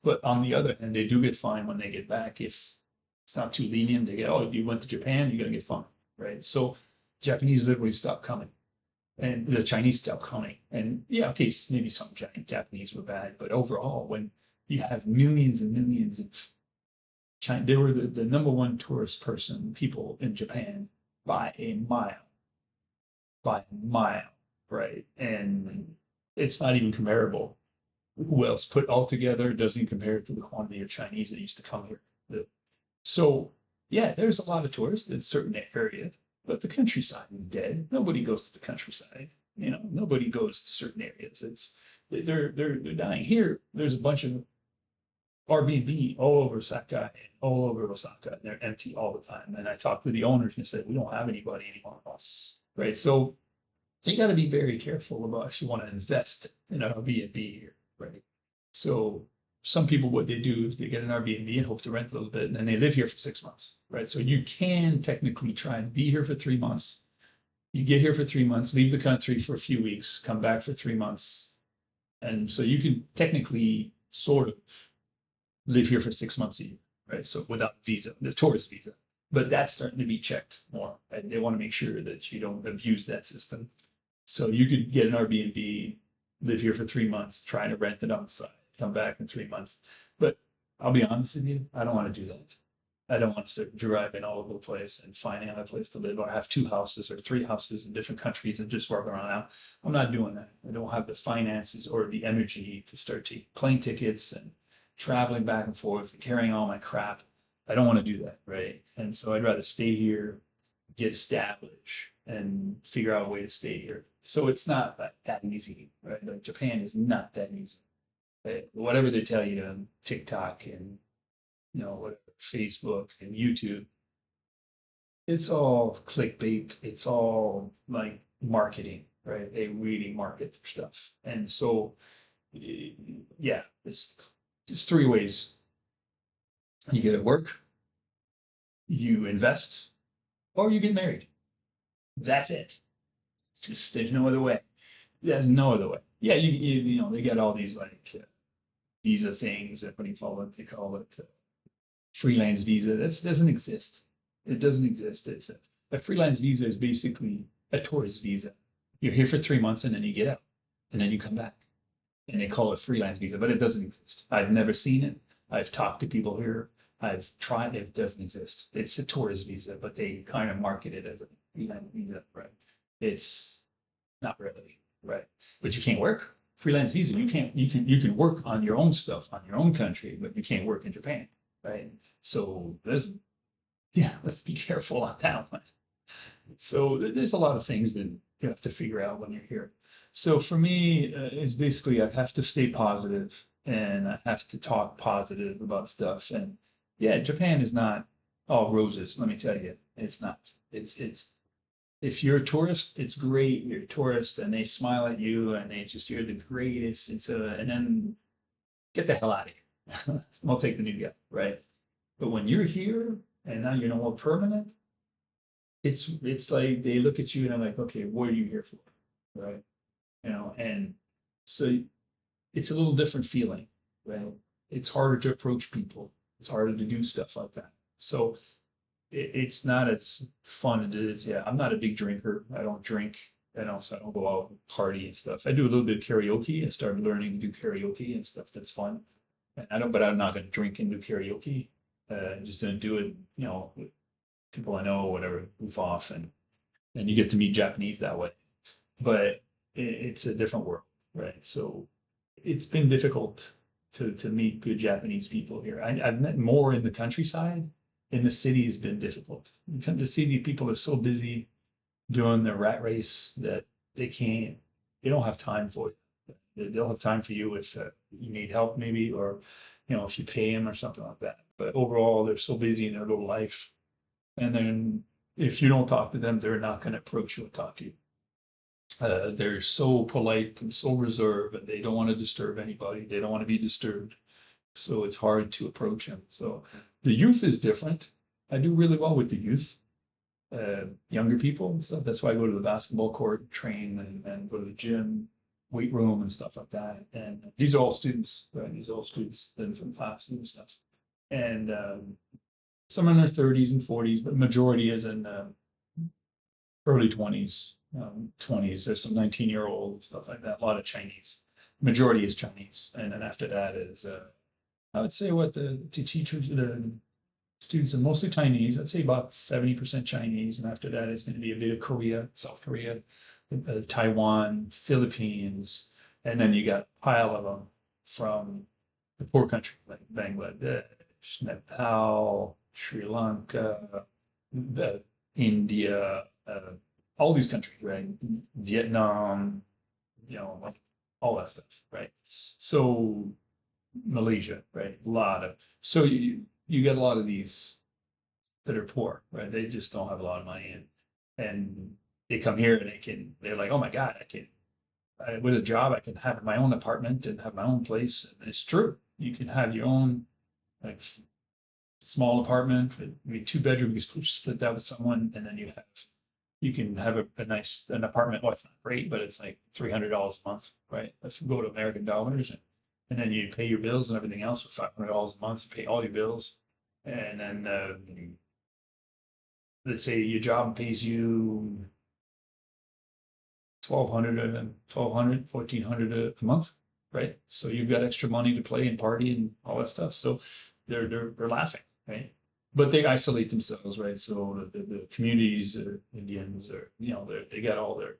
But on the other hand, they do get fined when they get back. If it's not too lenient, they get, oh, you went to Japan, you're going to get fined, right? So Japanese literally stopped coming and the Chinese stopped coming. And yeah, okay, maybe some Japanese were bad, but overall, when you have millions and millions of China, they were the number one tourist people in Japan by a mile, right? And it's not even comparable. Who else put all together doesn't compare to the quantity of Chinese that used to come here. So yeah, there's a lot of tourists in certain areas, but the countryside is dead. Nobody goes to the countryside. Nobody goes to certain areas. They're dying. Here, there's a bunch of Airbnb all over Sakai, all over Osaka, and they're empty all the time. And I talked to the owners and said, we don't have anybody anymore. Right. So you got to be very careful about if you want to invest in an Airbnb here. Right. So some people, what they do is they get an Airbnb and hope to rent a little bit, and then they live here for 6 months. Right. So you can technically try and be here for 3 months. You get here for 3 months, leave the country for a few weeks, come back for 3 months. And so you can technically sort of live here for 6 months a year, right? So without visa, the tourist visa. But that's starting to be checked more. Right? They want to make sure that you don't abuse that system. So you could get an Airbnb, live here for 3 months, try to rent it on the side, come back in 3 months. But I'll be honest with you, I don't want to do that. I don't want to start driving all over the place and finding another place to live or have 2 houses or 3 houses in different countries and just work around now. I'm not doing that. I don't have the finances or the energy to start taking plane tickets and traveling back and forth and carrying all my crap. I don't want to do that, right? And so I'd rather stay here, get established, and figure out a way to stay here. So it's not that easy, right? Like Japan is not that easy. Right? Whatever they tell you on TikTok and whatever, Facebook and YouTube, it's all clickbait. It's all like marketing, right? They really market their stuff. And so, yeah, it's 3 ways. You get at work, you invest, or you get married. That's it. There's no other way. There's no other way. Yeah, they got all these like visa things. What do you call it? They call it freelance visa. That doesn't exist. It doesn't exist. It's a freelance visa is basically a tourist visa. You're here for 3 months and then you get out, and then you come back, and they call it freelance visa, but it doesn't exist. I've never seen it. I've talked to people here. I've tried it. It doesn't exist. It's a tourist visa, but they kind of market it as a freelance visa, right? It's not really, right? But you can't work. Freelance visa, you can work on your own stuff on your own country, but you can't work in Japan, right? So let's be careful on that one. So there's a lot of things that you have to figure out when you're here. So for me, it's basically I have to stay positive and I have to talk positive about stuff. And yeah, Japan is not all roses. Let me tell you, it's not. It's if you're a tourist, it's great. You're a tourist, and they smile at you, and you're the greatest. And then get the hell out of here. I'll take the new guy, right? But when you're here and now you're no more permanent, it's like they look at you and I'm like, okay, what are you here for, right? And so it's a little different feeling, right? It's harder to approach people. It's harder to do stuff like that. So it's not as fun as it is. Yeah, I'm not a big drinker. I don't drink, and also I don't go out and party and stuff. I do a little bit of karaoke. I started learning to do karaoke and stuff. That's fun. And I don't, but I'm not going to drink and do karaoke. I'm just going to do it, with people I know, whatever, goof off, and you get to meet Japanese that way. But it's a different world, right? So it's been difficult to meet good Japanese people here. I've met more in the countryside. In the city has been difficult. The city people are so busy doing the rat race that they can't, they don't have time for it. They'll have time for you if you need help, maybe, or if you pay them or something like that. But overall, they're so busy in their little life, and then if you don't talk to them, they're not going to approach you and talk to you. They're so polite and so reserved, and they don't want to disturb anybody. They don't want to be disturbed. So it's hard to approach them. So the youth is different. I do really well with the youth, younger people and stuff. That's why I go to the basketball court, train, and go to the gym, weight room, and stuff like that. And these are all students, right? These are all students then from class and stuff. And some in their 30s and 40s, but majority is in early 20s, 20s. There's some 19-year-old stuff like that. A lot of Chinese. Majority is Chinese, and then after that is I would say what the teachers, the students are mostly Chinese. I'd say about 70% Chinese, and after that it's going to be a bit of Korea, South Korea, Taiwan, Philippines, and then you got a pile of them from the poor country like Bangladesh, Nepal, Sri Lanka, India, all these countries, right? Vietnam, like all that stuff, right? So Malaysia, right? A lot of so you get a lot of these that are poor, right? They just don't have a lot of money, and they come here and they're like, oh my God, with a job I can have my own apartment and have my own place. And it's true, you can have your own like small apartment, maybe 2 bedroom. You can split that with someone, and then you can have a nice an apartment. Well, it's not great, but it's like $300 a month, right? If you go to American dollars, and then you pay your bills and everything else for $500 a month. You pay all your bills, and then let's say your job pays you 1,200, a month, right? So you've got extra money to play and party and all that stuff. So they're laughing, right? But they isolate themselves, right? So the communities, Indians, or they got all their,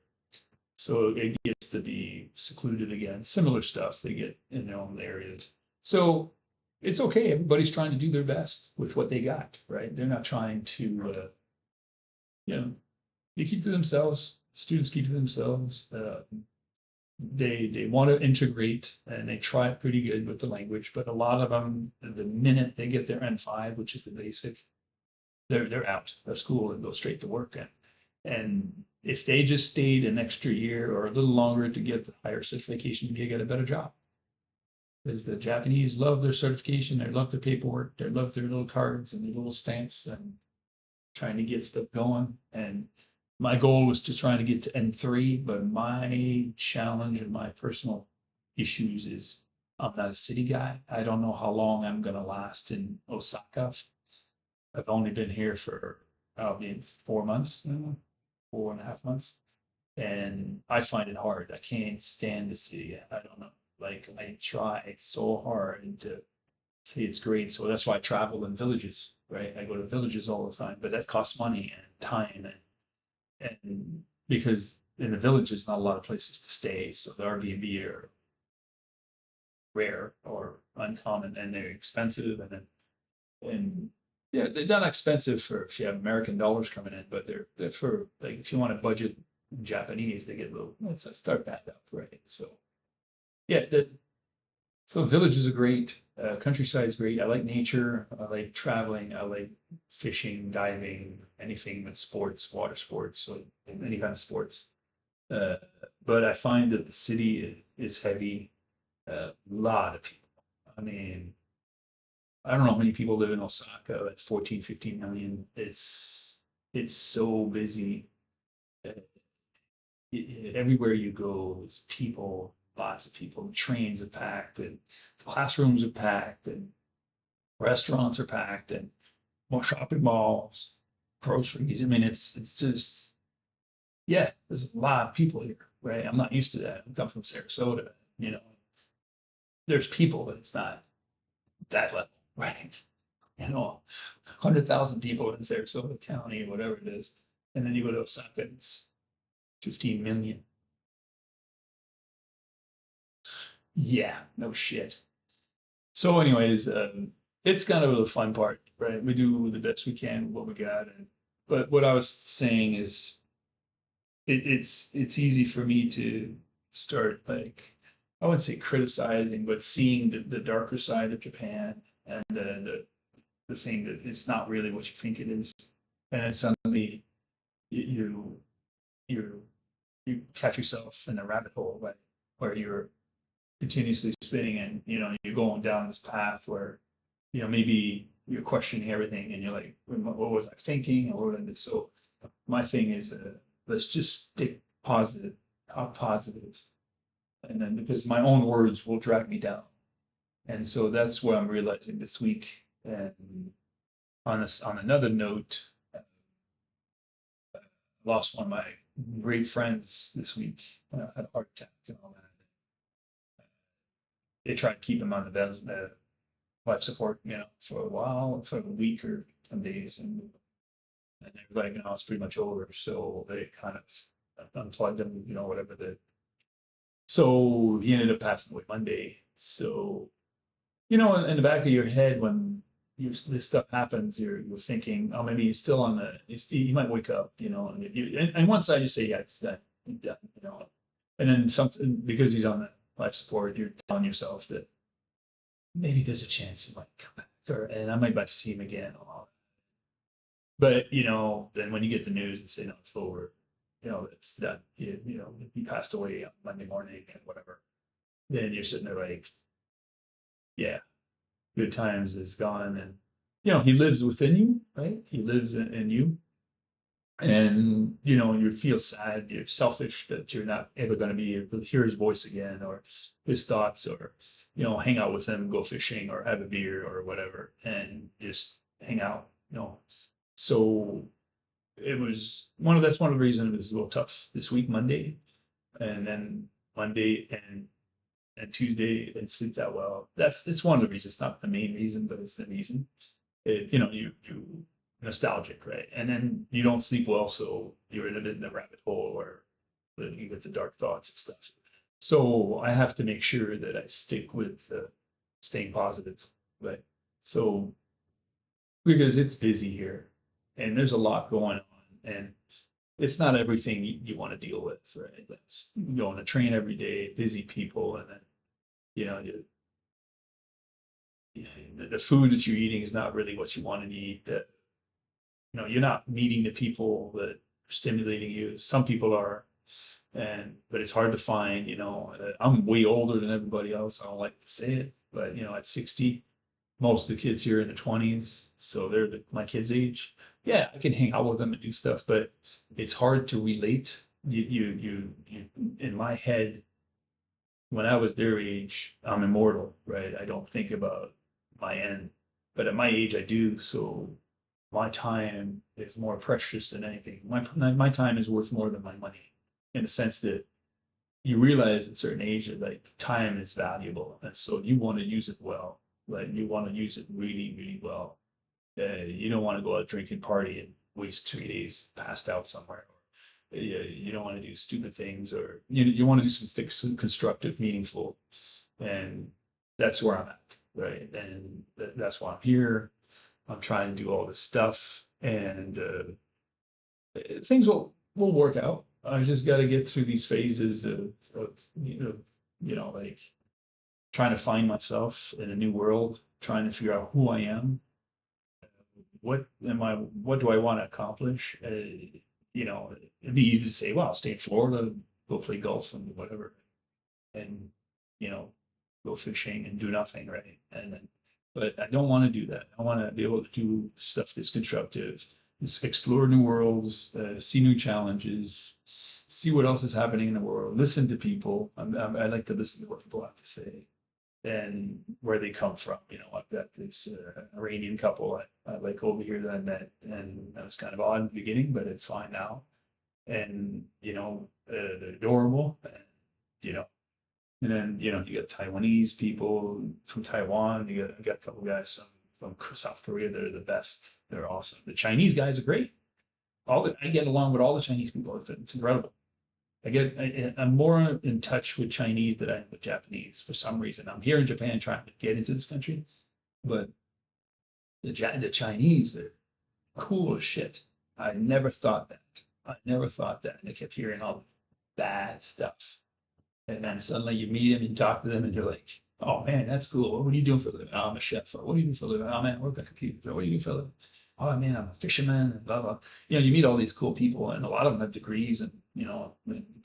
so it gets to be secluded again. Similar stuff they get in their own areas. So it's okay. Everybody's trying to do their best with what they got, right? They're not trying to, they keep to themselves. Students keep to themselves. They want to integrate and they try pretty good with the language, but a lot of them, the minute they get their N5, which is the basic, they're out of school and go straight to work. And if they just stayed an extra year or a little longer to get the higher certification, they get a better job. Because the Japanese love their certification, they love their paperwork, they love their little cards and their little stamps and trying to get stuff going. And my goal was to try to get to N3, but my challenge and my personal issues is I'm not a city guy. I don't know how long I'm going to last in Osaka. I've only been here for, I'll be 4 months, 4.5 months. And I find it hard. I can't stand the city. I don't know. Like I tried so hard to say it's great. So that's why I travel in villages, right? I go to villages all the time, but that costs money and time and because in the villages not a lot of places to stay. So the Airbnb are rare or uncommon and they're expensive and yeah, they're not expensive for if you have American dollars coming in, but they're for like if you want to budget in Japanese, they get a little let's start that up, right? So yeah, so villages are great. Countryside is great. I like nature. I like traveling. I like fishing, diving, anything with sports, water sports, so any kind of sports. Uh, but I find that the city is heavy. A lot of people. I mean, I don't know how many people live in Osaka, like 14, 15 million. It's so busy. Uh, Everywhere you go, there's people, lots of people. Trains are packed, and classrooms are packed, and restaurants are packed, and more shopping malls. groceries. I mean, it's just, yeah, there's a lot of people here, right? I'm not used to that. I come from Sarasota, you know, there's people, but it's not that level, right? You know, 100,000 people in Sarasota County, whatever it is. And then you go to Osaka, it's 15 million. Yeah, no shit. So, anyways, it's kind of the fun part, right? We do the best we can with what we got. But what I was saying is, it's easy for me to start like, I wouldn't say criticizing, but seeing the darker side of Japan and the thing that it's not really what you think it is, and then suddenly you you you catch yourself in a rabbit hole, right, where you're continuously spinning and you're going down this path where maybe you're questioning everything and you're like, what was I thinking, or what did so my thing is, let's just stick positive, positive, and then because my own words will drag me down, and so that's what I'm realizing this week. And on another note, I lost one of my great friends this week, had a heart attack and all that. They tried to keep him on the bed, life support, for a while, for a week or 10 days, and they were like, it's pretty much over. So they kind of unplugged him, whatever the. So he ended up passing away Monday. So, in the back of your head, when this stuff happens, you're thinking, oh, maybe he's still on you might wake up, and one side you say, yeah, it's done, and then something, because he's on the life support, you're telling yourself that maybe there's a chance he might come back, and I might see him again. But then when you get the news and say no, it's over, it's done. He passed away on Monday morning and whatever. Then you're sitting there like, yeah, good times is gone, and he lives within you, right? He lives in you, and you feel sad, you're selfish that you're not ever going to be able to hear his voice again, or his thoughts, or hang out with him, go fishing, or have a beer or whatever, and just hang out. So it was that's one of the reasons it was a little tough this week, Monday, and then Monday and Tuesday didn't sleep that well. It's one of the reasons. It's not the main reason, but it's the reason. You nostalgic, right? And then you don't sleep well, so you're in a bit in the rabbit hole where you get the dark thoughts and stuff. So I have to make sure that I stick with staying positive, right? So because it's busy here and there's a lot going on, and it's not everything you want to deal with, right? You go on a train every day, busy people, and then you know you, the food that you're eating is not really what you want to eat. That you're not meeting the people that are stimulating you. Some people are, but it's hard to find. I'm way older than everybody else. I don't like to say it, but at 60, most of the kids here are in the 20s, so they're my kids' age. Yeah, I can hang out with them and do stuff, but it's hard to relate. You in my head, when I was their age, I'm immortal, right? I don't think about my end, but at my age, I do. So my time is more precious than anything. My time is worth more than my money, in the sense that you realize at a certain age that like time is valuable, and so you want to use it well. Like you want to use it really, really well. You don't want to go out drinking, party, and waste 3 days passed out somewhere. You don't want to do stupid things, or you want to do something constructive, meaningful, and that's where I'm at, right? And that's why I'm here. I'm trying to do all this stuff, and things will work out. I just got to get through these phases of like trying to find myself in a new world, trying to figure out who I am, what do I want to accomplish. It'd be easy to say, well, I'll stay in Florida, go play golf and whatever, and you know, go fishing and do nothing, right? But I don't want to do that. I want to be able to do stuff that's constructive, just explore new worlds, see new challenges, see what else is happening in the world, listen to people. I like to listen to what people have to say, and where they come from. You know, I've got this Iranian couple I like over here that I met, and that was kind of odd in the beginning, but it's fine now. And you know, they're adorable, and you know, and then you know, you got Taiwanese people from Taiwan. You got a couple guys from South Korea. They're the best. They're awesome. The Chinese guys are great. I get along with all the Chinese people. It's incredible. I'm more in touch with Chinese than I am with Japanese for some reason. I'm here in Japan trying to get into this country, but the Chinese are cool as shit. I never thought that. I never thought that. And I kept hearing all the bad stuff. And then suddenly you meet them and talk to them and you're like, oh man, that's cool. What are you doing for a living? Oh, I'm a chef. What do you do for a living? Oh man, I work on computers. What do you do for a living? Oh man, I'm a fisherman and blah blah. You know, you meet all these cool people and a lot of them have degrees and you know,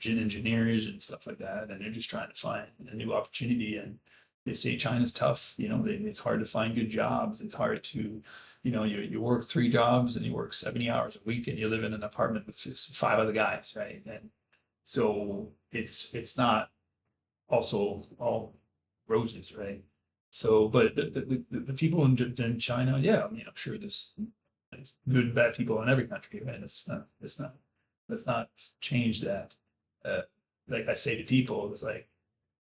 engineers and stuff like that, and they're just trying to find a new opportunity. And they say China's tough. You know, it's hard to find good jobs. It's hard to, you know, you work 3 jobs and you work 70 hours a week and you live in an apartment with 5 other guys, right? And so it's not also all roses, right? So, but the people in China, yeah, I mean, I'm sure there's good and bad people in every country, right? Let's not change that. Uh, like I say to people, it's like,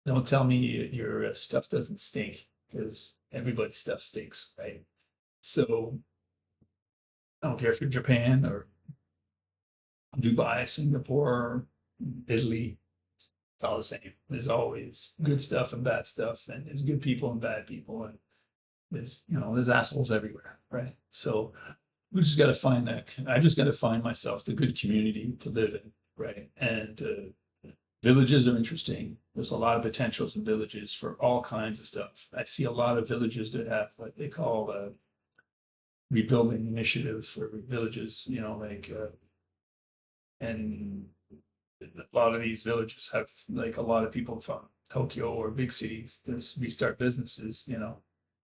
don't tell me your stuff doesn't stink because everybody's stuff stinks, right? So I don't care if you're Japan or Dubai, Singapore, Italy, it's all the same. There's always good stuff and bad stuff, and there's good people and bad people, and there's you know there's assholes everywhere, right? So we just got to find that. I just got to find myself the good community to live in, right? And villages are interesting. There's a lot of potentials in villages for all kinds of stuff. I see a lot of villages that have what they call a rebuilding initiative for villages, you know, like, and a lot of these villages have like a lot of people from Tokyo or big cities to restart businesses, you know,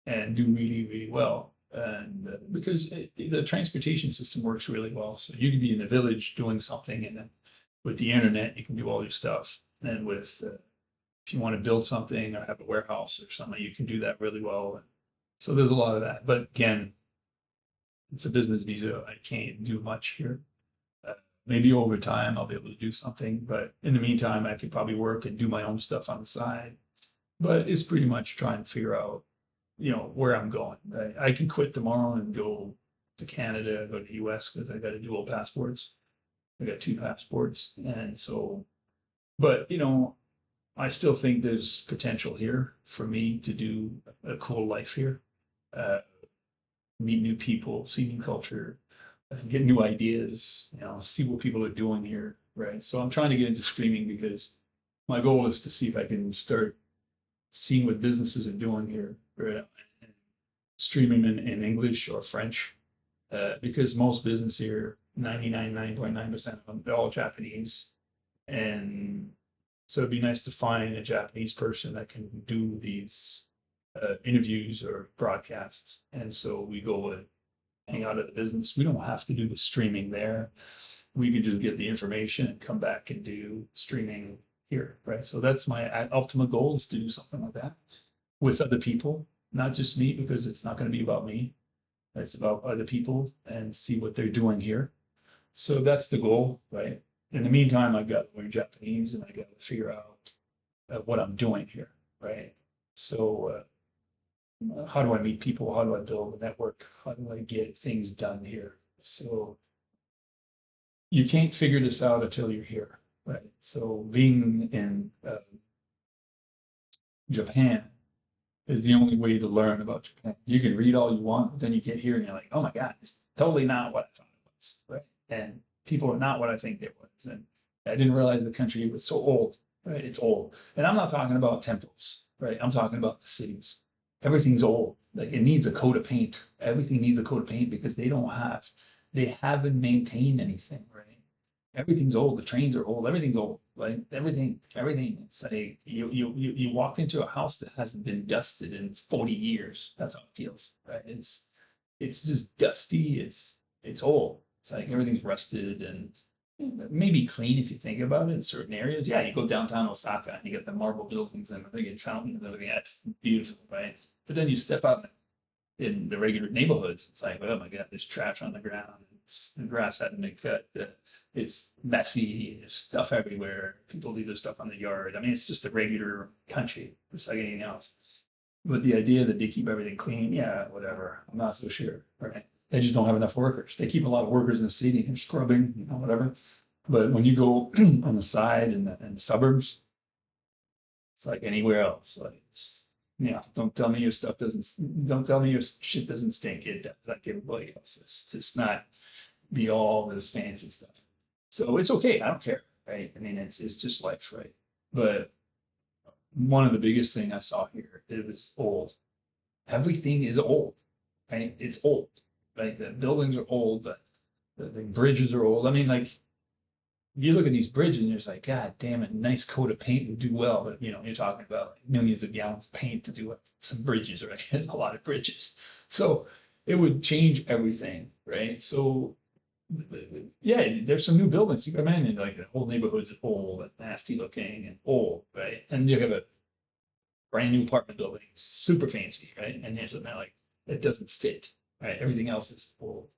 and do really, really well. And because the transportation system works really well. So you can be in a village doing something, and then with the internet, you can do all your stuff. And with, if you want to build something or have a warehouse or something, you can do that really well. So there's a lot of that. But again, it's a business visa. I can't do much here. Uh, Maybe over time I'll be able to do something, but in the meantime, I could probably work and do my own stuff on the side. But it's pretty much trying to figure out, you know, where I'm going. I can quit tomorrow and go to Canada, go to the US because I got dual passports. I got 2 passports. And so, but, you know, I still think there's potential here for me to do a cool life here, uh, meet new people, see new culture, get new ideas, you know, see what people are doing here, right? So I'm trying to get into streaming because my goal is to see if I can start seeing what businesses are doing here, right? Streaming in English or French, because most business here, 99.9% of them, they're all Japanese. And so it'd be nice to find a Japanese person that can do these interviews or broadcasts. And so we go and hang out at the business. We don't have to do the streaming there. We can just get the information and come back and do streaming here, right? So that's my ultimate goal is to do something like that with other people, not just me, because it's not going to be about me. It's about other people and see what they're doing here. So that's the goal, right? In the meantime, I've got to learn Japanese and I got to figure out what I'm doing here, right? So how do I meet people? How do I build a network? How do I get things done here? So you can't figure this out until you're here, right? So being in Japan is the only way to learn about Japan. You can read all you want, but then you get here and you're like, oh my God, it's totally not what I thought it was, right? And people are not what I think they was. And I didn't realize the country was so old, right? It's old. And I'm not talking about temples, right? I'm talking about the cities. Everything's old. Like it needs a coat of paint. Everything needs a coat of paint because they haven't maintained anything, right? Everything's old. The trains are old. Everything's old. Like everything. It's like you walk into a house that hasn't been dusted in 40 years. That's how it feels, right? It's just dusty. It's old. It's like everything's rusted and maybe clean if you think about it in certain areas. Yeah, you go downtown Osaka and you get the marble buildings and the friggin' fountain and everything. That's beautiful, right? But then you step out in the regular neighborhoods, it's like, oh my God, there's trash on the ground. The grass hasn't been cut. It's messy. There's stuff everywhere. People leave their stuff on the yard. I mean, it's just a regular country, just like anything else. But the idea that they keep everything clean, yeah, whatever. I'm not so sure. Right? They just don't have enough workers. They keep a lot of workers in the city and scrubbing, whatever. But when you go on the side in the suburbs, it's like anywhere else. Like, yeah, don't tell me your stuff doesn't. Don't tell me your shit doesn't stink. It does, like everybody else. It's just not be all this fancy stuff. So it's okay. I don't care, right? I mean, it's just life, right? But one of the biggest thing I saw here, it was old. Everything is old, right? It's old. Like the buildings are old. The bridges are old. I mean, like you look at these bridges and it's like, God damn it, nice coat of paint would do well. But you're talking about like millions of gallons of paint to do some bridges, right? There's a lot of bridges. So it would change everything, right? So yeah, there's some new buildings. You come in and like the whole neighborhood's old and nasty looking and old, right? And you have a brand new apartment building, super fancy, right? And there's something like it doesn't fit, right? Everything else is old.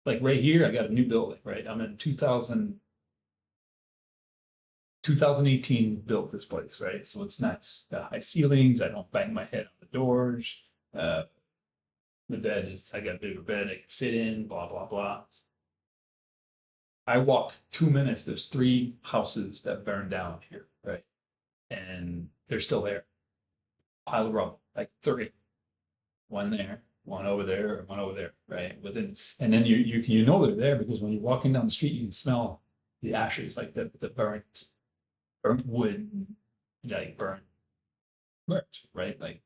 Like right here, I got a new building, right? I'm in 2018 built this place, right? So it's nice. Got high ceilings. I don't bang my head on the doors. Uh, the bed is, I got a bigger bed I can fit in, blah, blah, blah. I walk 2 minutes. There's three houses that burned down here, right? And they're still there. Pile of rubble, like three. One there, one over there, one over there, right? Within, and then you know they're there because when you're walking down the street, you can smell the ashes, like the burnt wood, like burnt, right? Like,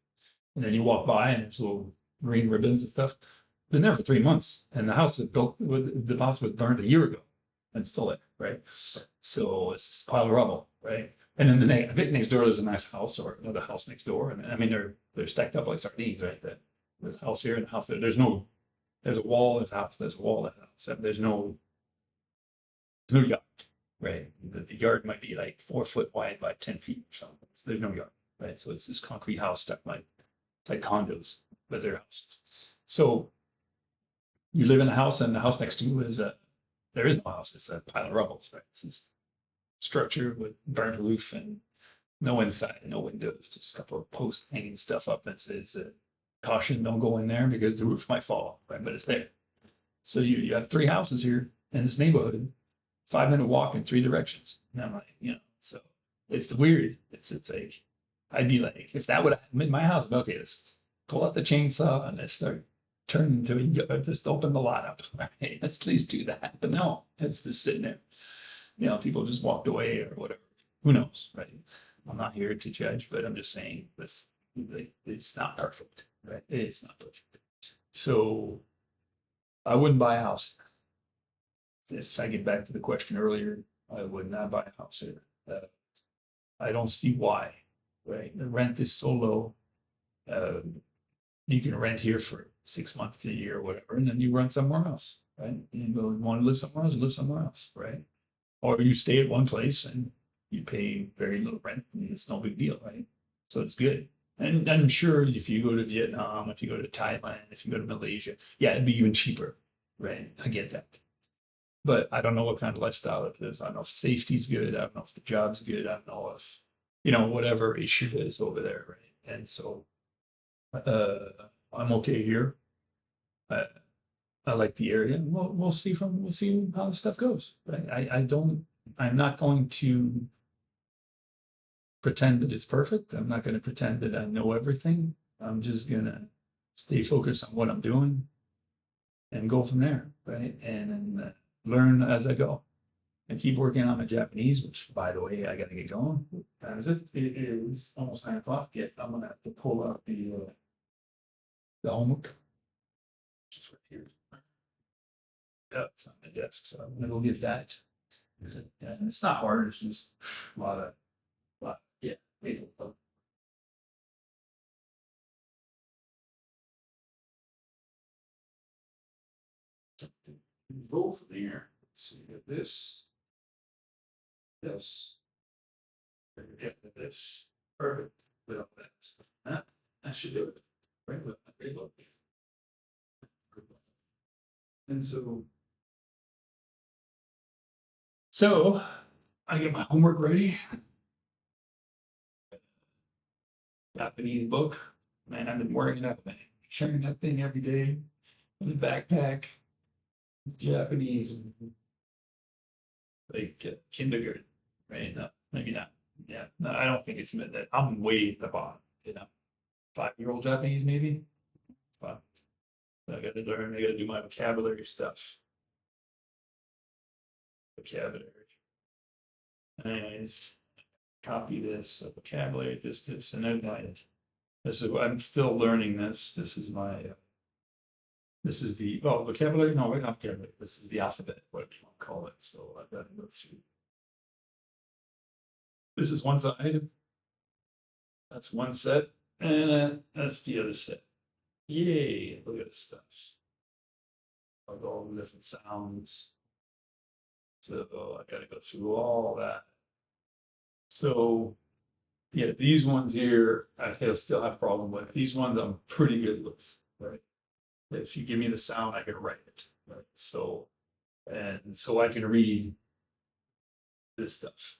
and then you walk by and there's little green ribbons and stuff. Been there for 3 months, and the house was built, the house was burned a year ago, and it's still there, right? So it's just a pile of rubble, right? And then I think next door there's a nice house or another house next door, and I mean they're stacked up like sardines, right? There's a house here and a house there. There's a wall, there's a house, there's a wall, there's a house. There's no yard, right? The yard might be like 4 foot wide by 10 feet or something. So there's no yard, right? So it's this concrete house stuck like it's like condos, but they're houses. So you live in a house, and the house next to you is there is no house. It's a pile of rubble, right? It's just structure with burnt roof and no inside, no windows, just a couple of posts hanging stuff up that says caution, don't go in there because the roof might fall, right? But it's there. So you have three houses here in this neighborhood, 5 minute walk in three directions. And I'm like, so it's weird. It's like I'd be like, if that would have happened in my house, okay, let's pull out the chainsaw and let's start turning into just open the lot up. Right? Let's at least do that. But no, it's just sitting there. People just walked away or whatever. Who knows, right? I'm not here to judge, but I'm just saying this. It's not perfect, right? It's not perfect. So I wouldn't buy a house. If I get back to the question earlier, I would not buy a house here. I don't see why, right? The rent is so low. Uh, you can rent here for 6 months, a year, or whatever, and then you rent somewhere else, right? You go, want to live somewhere else, you live somewhere else, right? Or you stay at one place and you pay very little rent, and it's no big deal, right? So it's good. And I'm sure if you go to Vietnam, if you go to Thailand, if you go to Malaysia, yeah, it'd be even cheaper, right? I get that. But I don't know what kind of lifestyle it is. I don't know if safety's good. I don't know if the job's good. I don't know if, whatever issue is over there, right? And so uh, I'm okay here. I, I like the area. We'll see how the stuff goes. Right? I'm not going to pretend that it's perfect. I'm not going to pretend that I know everything. I'm just gonna stay focused on what I'm doing and go from there, right? And learn as I go. And keep working on my Japanese, which, by the way, I got to get going. That is it. It is almost 9 o'clock. Yeah, I'm gonna have to pull out the homework. Just right here. Yeah, it's on my desk, so I'm gonna go get that. Yeah, it's not hard. It's just a lot. Yeah, maybe. Both there. Let's see this. this. Yeah, this. Perfect. With all that should do it. Right with that. Great look. And so I get my homework ready. Japanese book. Man, I've been working up, man. Carrying that thing every day in the backpack. Japanese, like kindergarten, right? No, maybe not. Yeah, no, I don't think it's meant that. I'm way at the bottom, 5-year-old Japanese, maybe. But I got to learn. I got to do my vocabulary stuff. Vocabulary. Anyways, copy this vocabulary, this, and then this is. I'm still learning this. This is my. This is the vocabulary. No, wait, not vocabulary. This is the alphabet. What do you want to call it? So I've got to go through. This is one side. That's one set, and that's the other set. Yay! Look at this stuff. Like all the different sounds. So I got to go through all that. So yeah, these ones here I still have a problem with. These ones I'm pretty good with, right? If you give me the sound, I can write it, right? So I can read this stuff.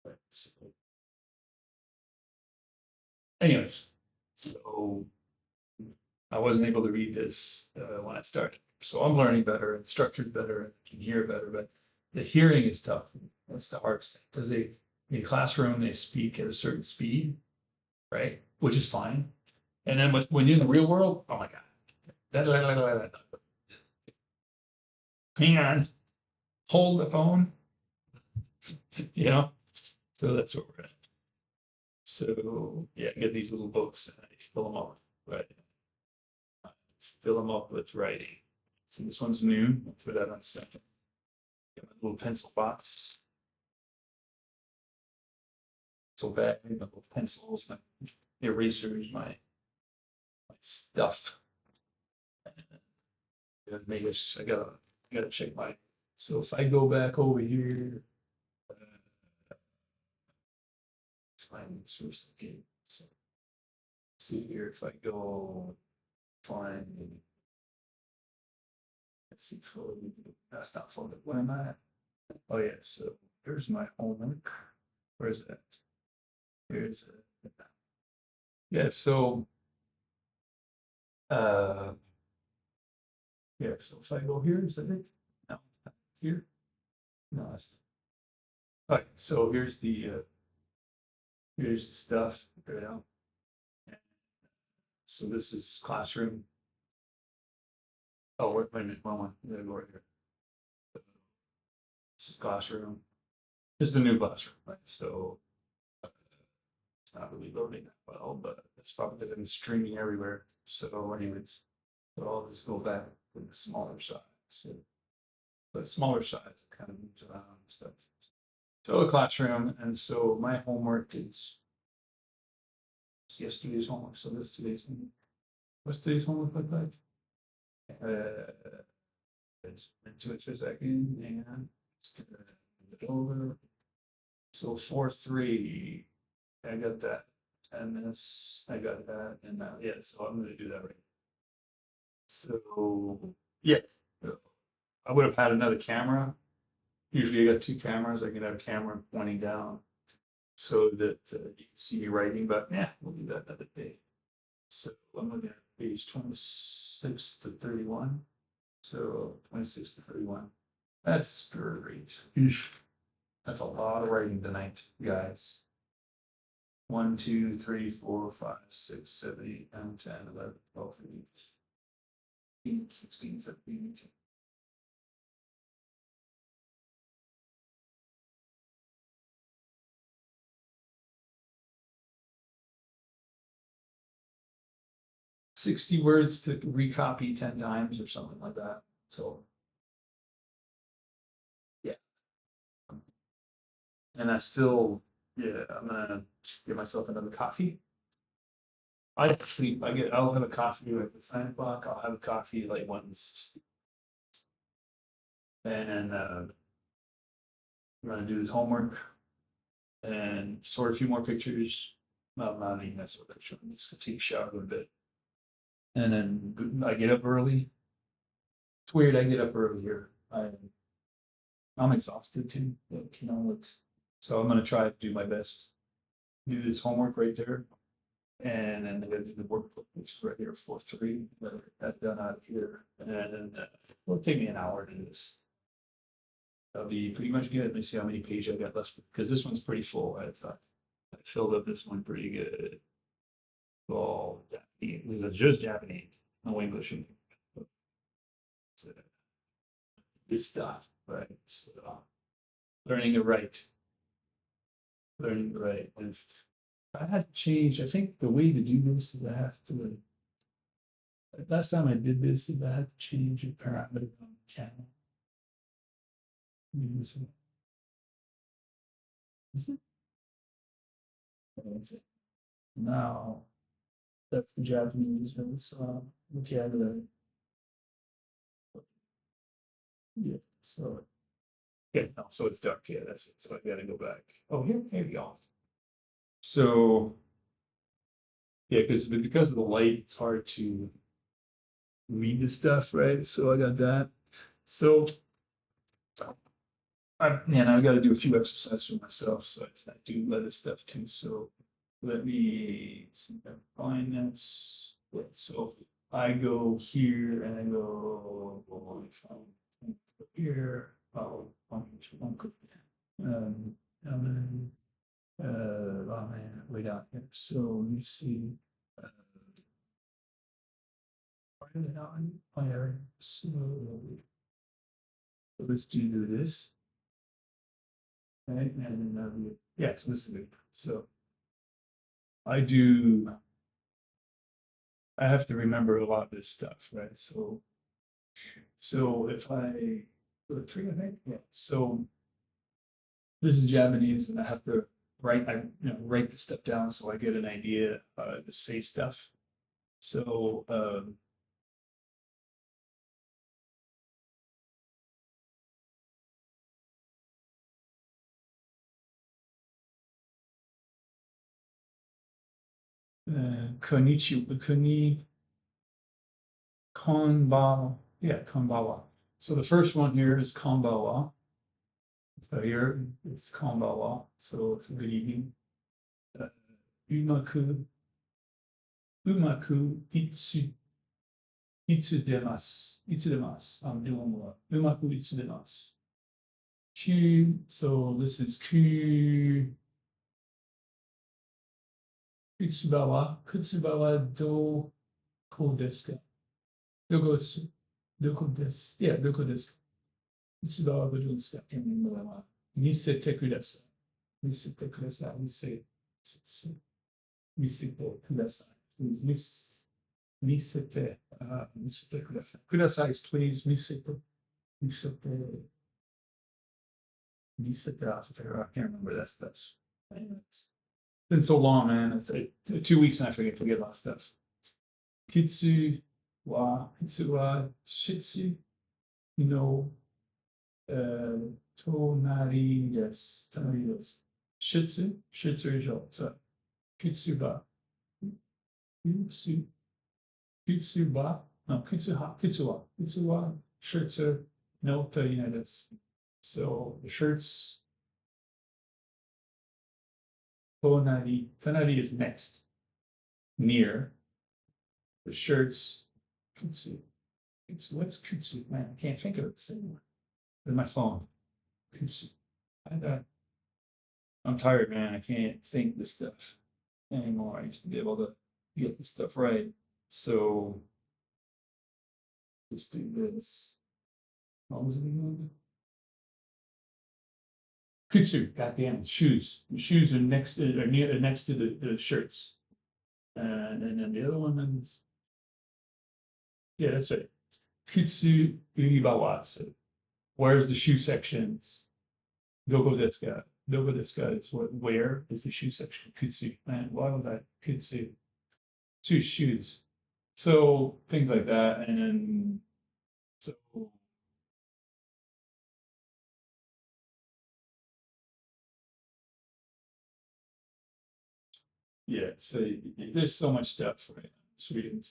Right? So, anyways, so I wasn't able to read this when I started. So I'm learning better and structured better and can hear better, but the hearing is tough. That's the hardest thing because in classroom they speak at a certain speed, right? Which is fine. And then when you're in the real world, oh my God. Hang on, hold the phone, you know? So that's what we're at. So yeah, I get these little books and I fill them up, right? Fill them up with writing. So this one's new. I'll put that on second. Get my little pencil box. So bag, my little pencils, my erasers, my stuff. And maybe I gotta check my. So if I go back over here, find source again. So let's see here if I go find. Let's see, that's not folded. Where am I at? Oh yeah, so here's my homework. Where's that? Here's it. Yeah, so uh yeah, so if I go here, is that it? No, here. No, that's okay. So here's the stuff, you know. So this is classroom. Oh, wait a minute, one. I'm gonna go right here. This is classroom. This is the new classroom, right? So it's not really loading that well, but it's probably because I'm streaming everywhere. So anyways, so I'll just go back to the smaller size. So the smaller size kind of moves around and stuff. So a classroom, and so my homework is yesterday's homework. So this today's homework. What's today's homework look like? Into it for a second, and over. So 4-3, I got that, and this I got that, and that. Yeah, so I'm gonna do that right. So yeah, I would have had another camera. Usually I got two cameras. I can have a camera pointing down so that you can see me writing, but yeah, we'll do that another day. So I'm looking at page 26 to 31. So 26 to 31. That's great. That's a lot of writing tonight, guys. 1, 2, 3, 4, 5, 6, 7, 8, 9, 10, 11, 12, 13, 16, 17, 18. $60 words to recopy 10 times or something like that. So yeah. And I still, yeah, I'm gonna get myself another coffee. I sleep. I'll have a coffee like at 9 o'clock. I'll have a coffee like once, and I'm gonna do this homework. and sort a few more pictures. Well, not even that sort of picture. I'm just gonna take a shower a bit, and then I get up early. It's weird. I get up earlier. I'm exhausted too. Like, it's so I'm gonna try to do my best. Do this homework right there, and then I gotta do the work, which is right here, 4:3. Get that done out of here, and then it'll take me an hour to do this. That'll be pretty much good. Let me see how many pages I got left because this one's pretty full. I filled up this one pretty good. Well, Japanese. This is just Japanese, no English in here. This stuff, right? So, learning to write, learning to write. And if I had to change, I think the way to do this is I have to. Last time I did this, is I had to change a parameter on the camera. Maybe this one. Is it? That's it. Now that's the Japanese one. So vocabulary. Yeah. So yeah, no, so it's dark. Yeah, that's it. So I gotta go back. Oh, here we go. So yeah, because of the light, it's hard to read the stuff, right? So I got that. So I got to do a few exercises for myself, so I do other stuff too. So let me see if I can find this. Yeah, so I go here and I go here. One click. And then oh man, way down here. So let me see. Uh, why did I not my area? So let's do this. Right, and then yeah, so this is good. So I do. I have to remember a lot of this stuff, right? So if I three, I think, yeah. So this is Japanese, and I have to write the stuff down so I get an idea to say stuff. So konbawa. So the first one here is konbawa. So here it's konbawa. So it's good evening. Uh, umaku, umaku itsudemas. I'm doing well. Umaku itsudemas. So this is Kutsubawa do ko desu ka? Doko desu. Doko desu ka? Kutsubawa do desu ka? Misete kudasai. Misete kudasai. Misete kudasai. Misete kudasai. Kudasai is please. Misete, misete. I can't remember that stuff. It's been so long, man. It's 2 weeks and I forget a lot of stuff. Kitsu wa shitsu no tonari desu. Tonari desu. Shitsu ejo. So kitsu ba. Kitsu, kitsu ba. No, Kitsu wa shitsu no tonari desu. So the shirts, tonari is next, near. The shirts, kitsu. What's kutsu? Man, I can't think of it anymore. With my phone. Kutsu. I'm tired, man. I can't think this stuff anymore. I used to be able to get this stuff right. So let's do this. What was it again? Kutsu. Goddamn shoes. The shoes are next to the shirts. And then the other one is yeah, that's right. Kutsu Uribawa. So where's the shoe sections? Doko desu ka? Doko desu ka is where is the shoe section? Kutsu. Man, why would I kutsu? Two shoes. So things like that. And then so Yeah, so there's so much stuff, right? Sweden.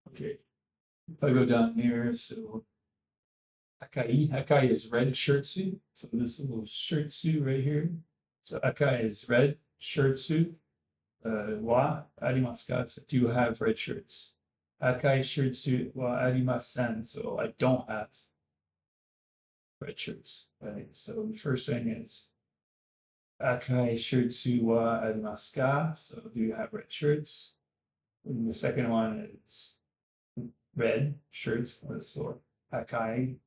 Okay, if I go down here, so Akai is red shirt suit. So this little shirt suit right here. So Akai is red shirt suit. Wa arimasu ka? So do you have red shirts? Akai shirt suit wa arimasen. So I don't have red shirts. Right. So the first thing is Akai shirt suit wa arimasu ka? So do you have red shirts? And the second one is red shirts for the store. Akai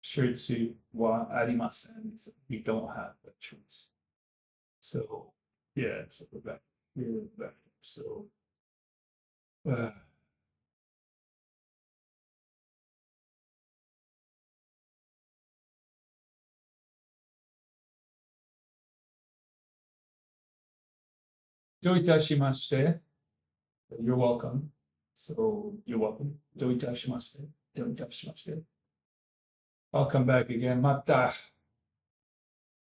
shirtsu wa arimasen. So we don't have red shirts. So yeah, so we're back here. Back. So uh, do itashimashite. You're welcome. So you're welcome. Do itashimashite. Do itashimashite. I'll come back again. Mata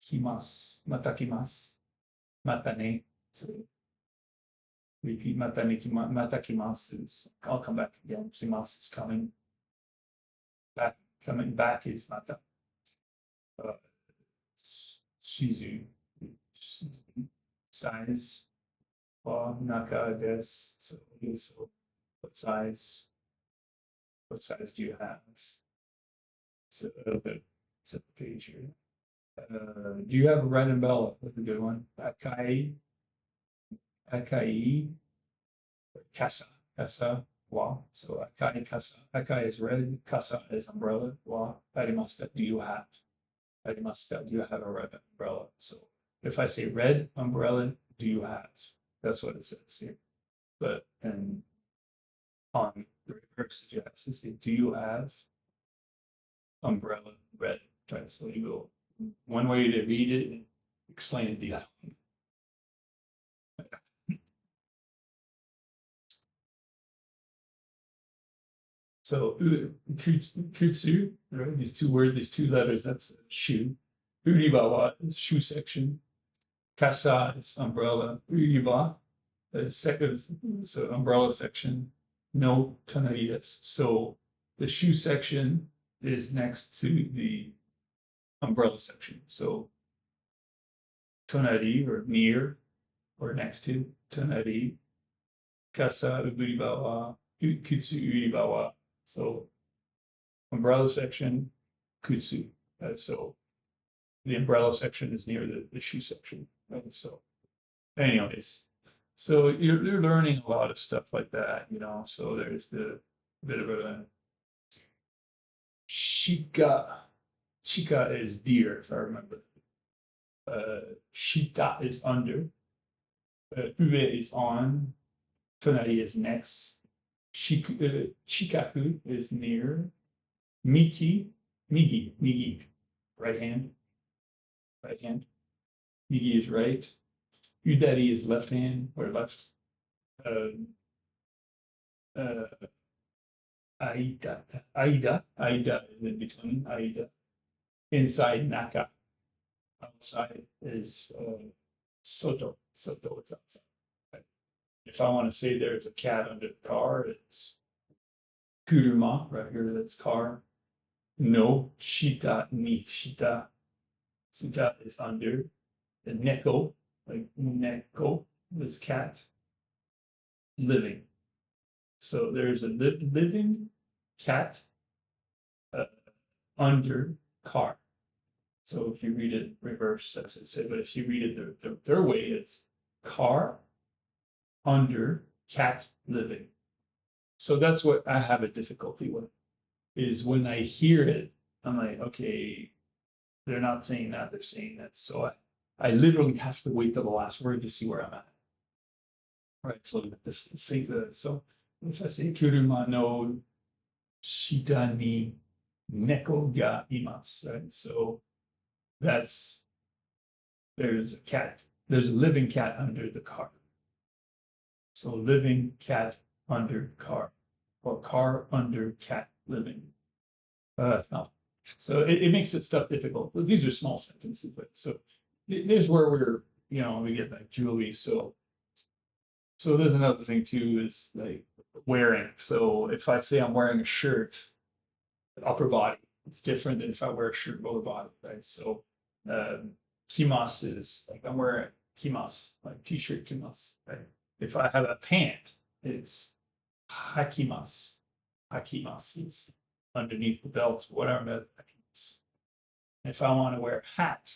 kimasu. Mata kimasu. Mata ne. So repeat mata ne mata kimasu is I'll come back again. Kimasu is coming back. Coming back is mata. Uh, Shizu. Size. Naka des. So what size? What size do you have? So set the page here. Do you have a red umbrella? That's a good one. Akai, kasa, kasa, wa. So akai kasa. Akai is red. Kasa is umbrella. Wa. Arimasu. Do you have? Arimasu. Do you have a red umbrella? So if I say red umbrella, do you have? That's what it says here. But and on the reverse, you have to say, do you have umbrella red? Right. So you go one way to read it and explain it the other one. So kutsu, right? These two words, these two letters, that's shoe. Uribawa is shoe section. Kasa is umbrella. Uriba is second, so umbrella section. No tonaritas. So the shoe section is next to the umbrella section. So tonari or near or next to tonari. Kasa uribawa. Kutsu uribawa. So umbrella section, kutsu. So the umbrella section is near the shoe section. Right? So, anyways, so you're learning a lot of stuff like that, you know. So there's the bit of a shika. Shika is deer, if I remember. Shita is under. Ue is on. Tonari is next. Chikaku is near. Migi, right hand, right hand. Migi is right. Udari is left hand or left. Uh, uh, Aida is in between. Aida. Inside Naka. Outside is Soto. Soto is outside. If I want to say there's a cat under the car, it's Kuruma, right here, that's car. No, Shita ni Shita. Shita is under. The Neko, like Neko, is cat. Living. So there's a living cat uh, under car. So if you read it reverse, that's it. But if you read it their way, it's car under cat living. So that's what I have a difficulty with. Is when I hear it, I'm like, okay, they're not saying that, they're saying that. So I literally have to wait till the last word to see where I'm at. Right. So this say the so if I say kuruma no shita ni neko ga imasu, right? So that's there's a cat, there's a living cat under the car. So living cat under car, or car under cat living. That's not. So it makes it stuff difficult. But these are small sentences, but so there's where we're, we get that Julie. So So there's another thing too is like wearing. So if I say I'm wearing a shirt, upper body, it's different than if I wear a shirt lower body, right? So um, kimas is like I'm wearing kimas, like t-shirt kimas, right? If I have a pant, it's hakimas. Hakimas is underneath the belt, whatever. Hakimas. If I want to wear a hat,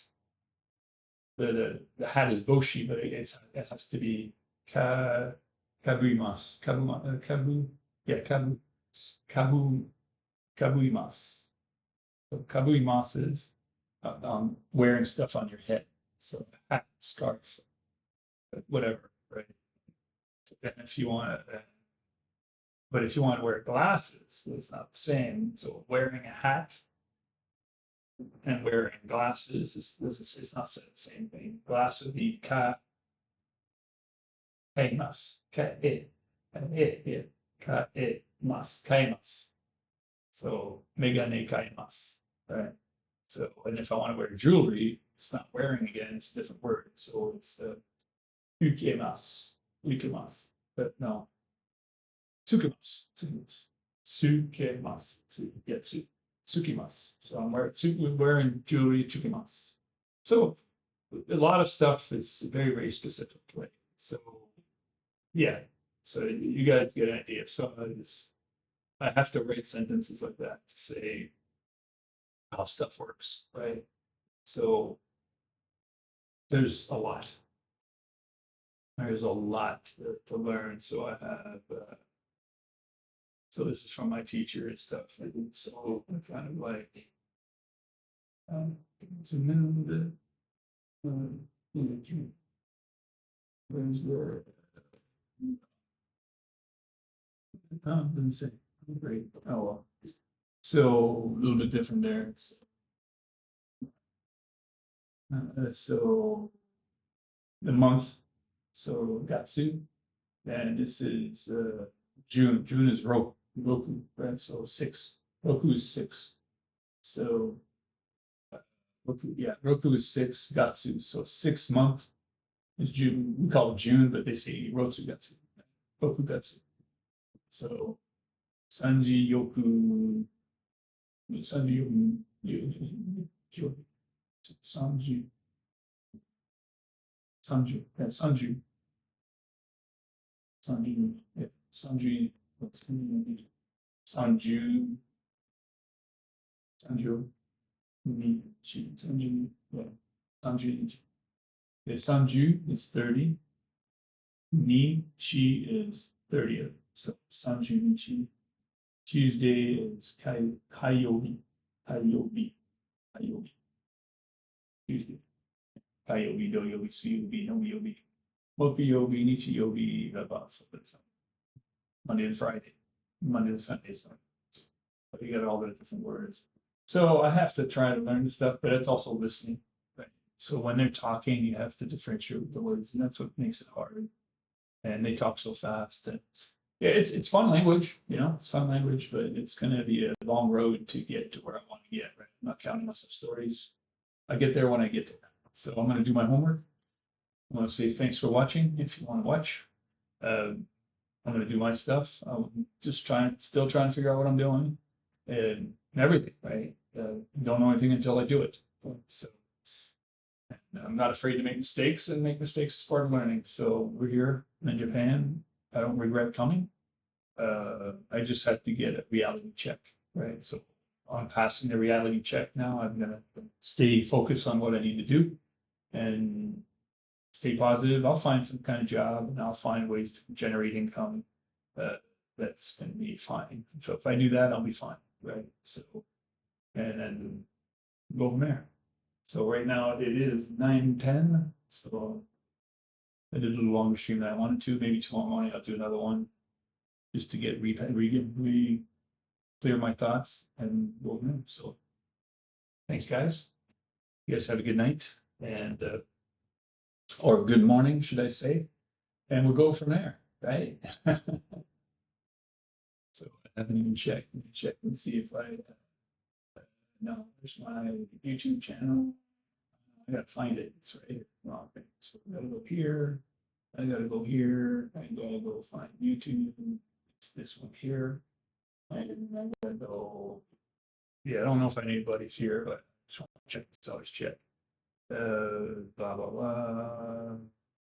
the hat is boshi, but it has to be ka kabuimas, kabu, yeah, kabu, kabuimas. So kabuimas is wearing stuff on your head, so hat, scarf, whatever, right? And if you want to, but if you want to wear glasses, it's not the same. So wearing a hat and wearing glasses is not the same thing. Glass would be ka kaimas, kaimas. So megane kaimas, right? So, and if I want to wear jewelry, it's not wearing again, it's a different word. So it's ukemas, ukemas, but no, tsukemas, tsukemas, tsukemas, yeah, tsukemas. So I'm wearing jewelry, tsukemas. So a lot of stuff is very, very specific, right? So yeah, so you guys get an idea. So I have to write sentences like that to say how stuff works, right? So there's a lot. There's a lot to learn. So I have, so this is from my teacher and stuff. And so I kind of like, zoom in a little bit. Where's the, didn't say, great. Oh, well. So a little bit different there. So the month, so Gatsu, and this is June. June is Roku, right? So six. Roku is six. So Roku, yeah, Roku is six, Gatsu. So 6 month is June. We call it June, but they say Rotsu Gatsu. Roku Gatsu. So Sanji Yoku, Sanji Yoku, Sanji, Sanju, yeah, Sanju, Sanju, yeah, Sanju, Sanju, Sanju, Sanju, Nichi, Sanju, yeah, Sanju, Nichi. Yeah, Sanju is 30. Nichi is 30th. So Sanju Nichi. Tuesday is Kayobi. Kayobi. Kayobi. Tuesday. Kayobi, Doyobi, Suyobi, Noyobi. Mokuyobi, Nichiyobi, Rabasa. Monday to Friday. Monday to Sunday. So you got all the different words. So I have to try to learn the stuff, but it's also listening. Right? So when they're talking, you have to differentiate the words, and that's what makes it hard. And they talk so fast that yeah, it's fun language, it's fun language, but it's gonna be a long road to get to where I want to get, right? I'm not counting myself stories. I get there when I get there. So I'm gonna do my homework. I want to say thanks for watching. If you want to watch, I'm gonna do my stuff. I'm just still trying to figure out what I'm doing and everything, right? Don't know anything until I do it. So I'm not afraid to make mistakes, and make mistakes is part of learning. So we're here in Japan. I don't regret coming. I just have to get a reality check, right? So I'm passing the reality check now. I'm gonna stay focused on what I need to do and stay positive. I'll find some kind of job and I'll find ways to generate income. Uh, that's gonna be fine. So if I do that, I'll be fine, right? So and then go from there. So right now it is 9:10. So I did a little longer stream than I wanted to. Maybe tomorrow morning I'll do another one just to get clear my thoughts and go from there. So thanks, guys. You guys have a good night and or good morning, should I say? And we'll go from there, right? So I haven't even checked. Let me check and see if I no, there's my YouTube channel. I gotta find it. It's right here. Wrong thing. So we gotta look here. I gotta go here. I gotta go find YouTube. It's this one here. And I gotta go. Yeah, I don't know if anybody's here, but just want to check this out. Just check. Blah blah blah.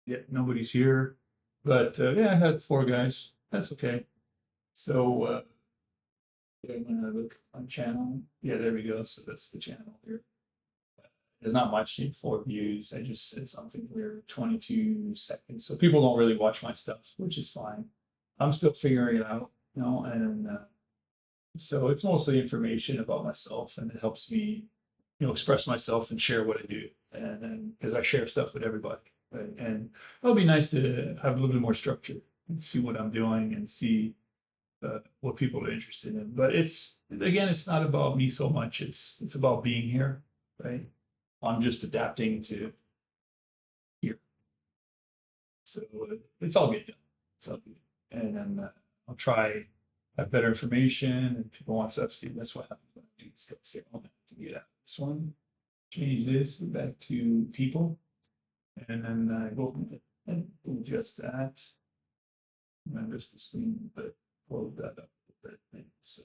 Yeah, nobody's here. But yeah, I had 4 guys. That's okay. So yeah, I'm gonna look on channel. Yeah, there we go. So that's the channel here. There's not much, 4 views. I just said something weird, 22 seconds. So people don't really watch my stuff, which is fine. I'm still figuring it out, and so it's mostly information about myself, and it helps me, express myself and share what I do, and because I share stuff with everybody, right? And it'll be nice to have a little bit more structure and see what I'm doing and see what people are interested in. But it's again, it's not about me so much. It's about being here, right? I'm just adapting to here. So it's all good. It's all good. And then I'll try have better information and people want stuff. See, that's what happens when I do stuff. So I'll have to get out this one, change this back to people, and then go from there and adjust that. Remember the screen, but close that up a bit. So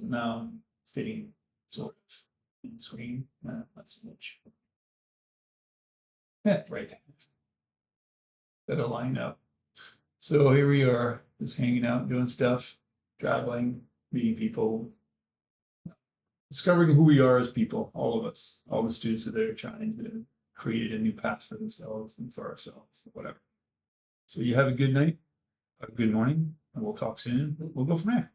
now I'm fitting sort of in screen. Not so much. Yeah, right. Better line up. So here we are, just hanging out, doing stuff, traveling, meeting people, discovering who we are as people, all of us, all the students that are trying to create a new path for themselves and for ourselves, whatever. So you have a good night, a good morning, and we'll talk soon. We'll go from there.